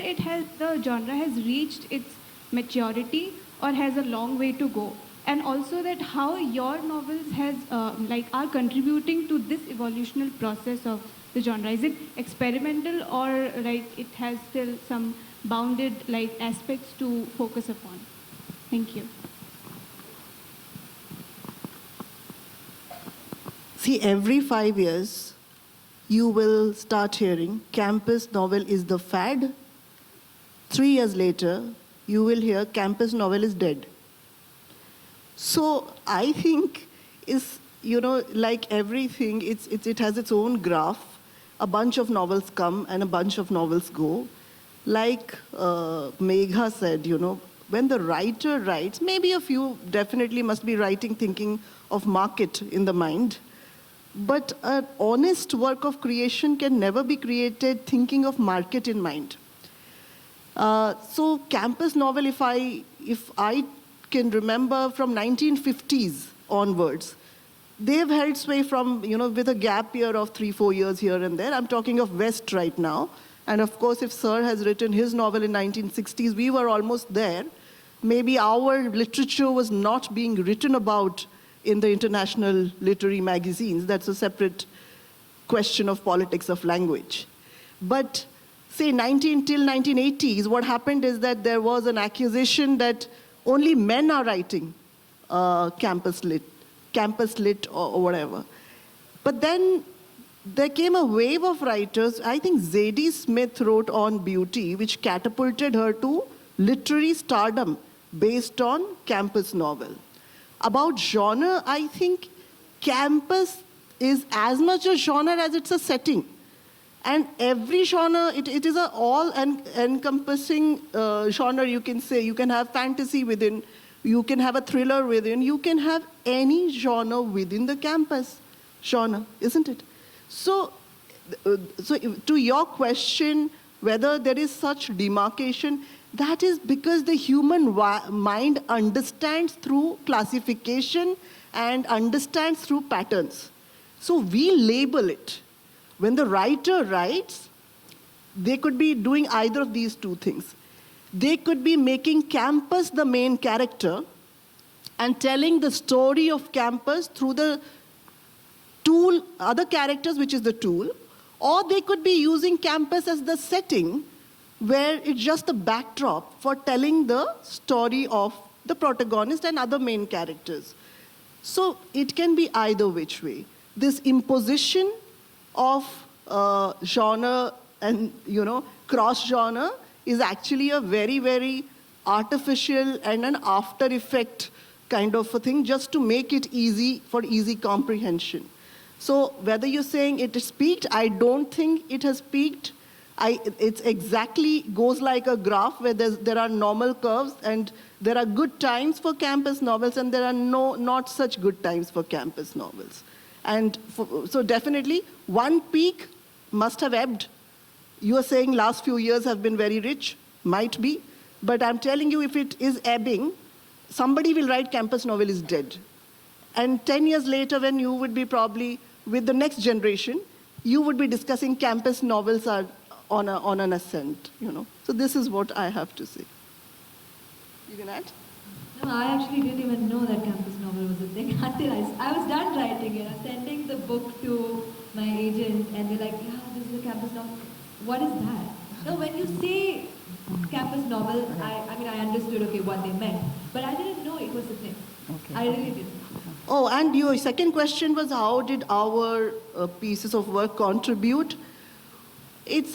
the genre has reached its maturity or has a long way to go. And also that how your novels are contributing to this evolutionary process of the genre. Is it experimental, or it has still some bounded aspects to focus upon? Thank you. See, every 5 years, you will start hearing campus novel is the fad. 3 years later, you will hear campus novel is dead. So I think like everything, it has its own graph. A bunch of novels come and a bunch of novels go. Like Megha said, when the writer writes, maybe a few definitely must be writing thinking of market in the mind. But an honest work of creation can never be created thinking of market in mind. So campus novel, if I can remember from 1950s onwards, they've held sway from, with a gap year of 3-4 years here and there. I'm talking of West right now. And of course, if Sir has written his novel in 1960s, we were almost there. Maybe our literature was not being written about in the international literary magazines. That's a separate question of politics of language. But say till 1980s, what happened is that there was an accusation that only men are writing campus lit. campus lit or whatever. But then there came a wave of writers. I think Zadie Smith wrote on beauty, which catapulted her to literary stardom based on campus novel. About genre, I think campus is as much a genre as it's a setting. And every genre, it is an all-encompassing genre, you can say. You can have fantasy within, you can have a thriller within, you can have any genre within the campus genre, isn't it? So to your question, whether there is such demarcation, that is because the human mind understands through classification and understands through patterns. So we label it. When the writer writes, they could be doing either of these two things. They could be making campus the main character and telling the story of campus through the tool, other characters, which is the tool, or they could be using campus as the setting where it's just a backdrop for telling the story of the protagonist and other main characters. So it can be either which way. This imposition of genre and, cross-genre is actually a very, very artificial and an after effect kind of a thing just to make it easy for easy comprehension. So whether you're saying it is peaked, I don't think it has peaked. It's exactly goes like a graph where there are normal curves and there are good times for campus novels and there are not such good times for campus novels. And so definitely one peak must have ebbed. You are saying last few years have been very rich, might be, but I'm telling you if it is ebbing, somebody will write campus novel is dead. And 10 years later when you would be probably with the next generation, you would be discussing campus novels are on an ascent, So this is what I have to say. You can add? No, I actually didn't even know that campus novel was a thing until I was done writing it. I was sending the book to my agent and they're like, yeah, this is a campus novel. What is that? No, when you say campus novel, I mean, I understood, okay, what they meant. But I didn't know it was a thing. Okay. I really didn't. Oh, and your second question was how did our pieces of work contribute? It's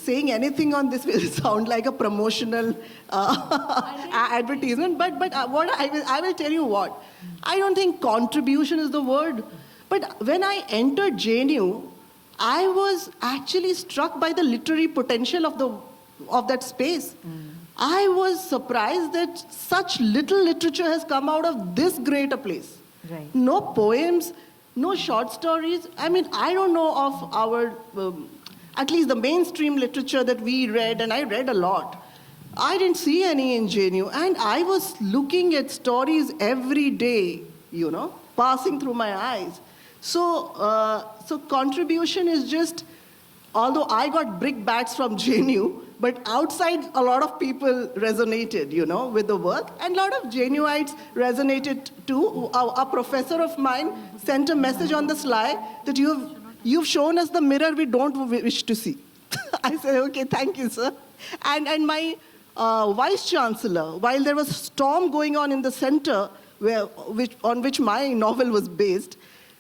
saying anything on this will sound like a promotional advertisement. But what I will tell you what, I don't think contribution is the word. But when I entered JNU, I was actually struck by the literary potential of that space. I was surprised that such little literature has come out of this great a place. Right. No poems, no short stories. I mean, I don't know of our, at least the mainstream literature that we read, and I read a lot. I didn't see any in JNU, and I was looking at stories every day, passing through my eyes. So contribution is just, although I got brickbats from JNU, but outside a lot of people resonated, with the work, and a lot of JNUites resonated too. A professor of mine sent a message on the sly that you've shown us the mirror we don't wish to see. I said, okay, thank you, sir. And my vice chancellor, while there was a storm going on in the center on which my novel was based,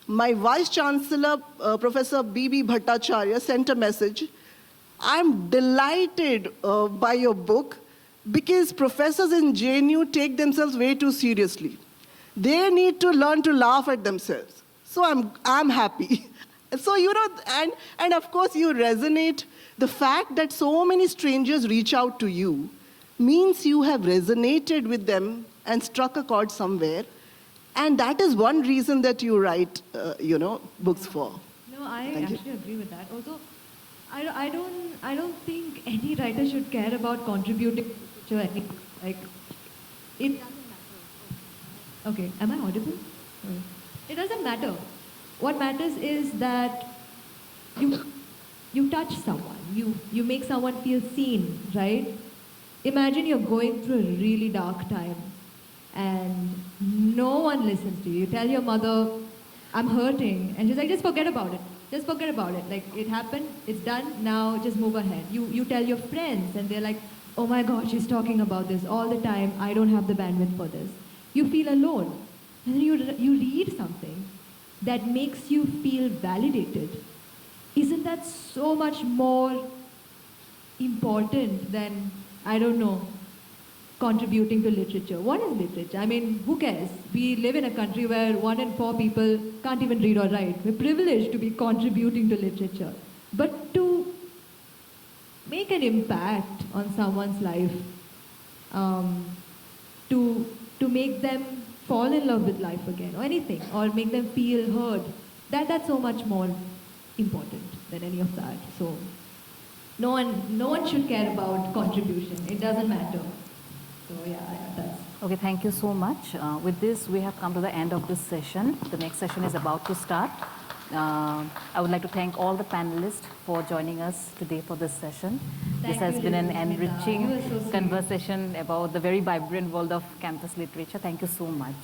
my vice chancellor, Professor B.B. Bhattacharya, sent a message. I'm delighted by your book because professors in JNU take themselves way too seriously. They need to learn to laugh at themselves. So I'm happy. So, and of course you resonate. The fact that so many strangers reach out to you means you have resonated with them and struck a chord somewhere. And that is one reason that you write, books for. No, I actually agree with that. Also, I don't think any writer should care about contributing to anything. Like, it doesn't matter. Okay, am I audible? Sorry. It doesn't matter. What matters is that you touch someone. You make someone feel seen, right? Imagine you're going through a really dark time and no one listens to you. You tell your mother, I'm hurting. And she's like, just forget about it. Just forget about it. Like, it happened, it's done, now just move ahead. You tell your friends and they're like, oh my God, she's talking about this all the time. I don't have the bandwidth for this. You feel alone. and then you read something that makes you feel validated, isn't that so much more important than, I don't know, contributing to literature? What is literature? I mean, who cares? We live in a country where 1 in 4 people can't even read or write. We're privileged to be contributing to literature. But to make an impact on someone's life, to make them fall in love with life again, or anything, or make them feel heard, that's so much more important than any of that. So no one should care about contribution. It doesn't matter. So yeah, that's. Okay, thank you so much. With this, we have come to the end of this session. The next session is about to start. I would like to thank all the panelists for joining us today for this session. This has been an enriching conversation about the very vibrant world of campus literature. Thank you so much.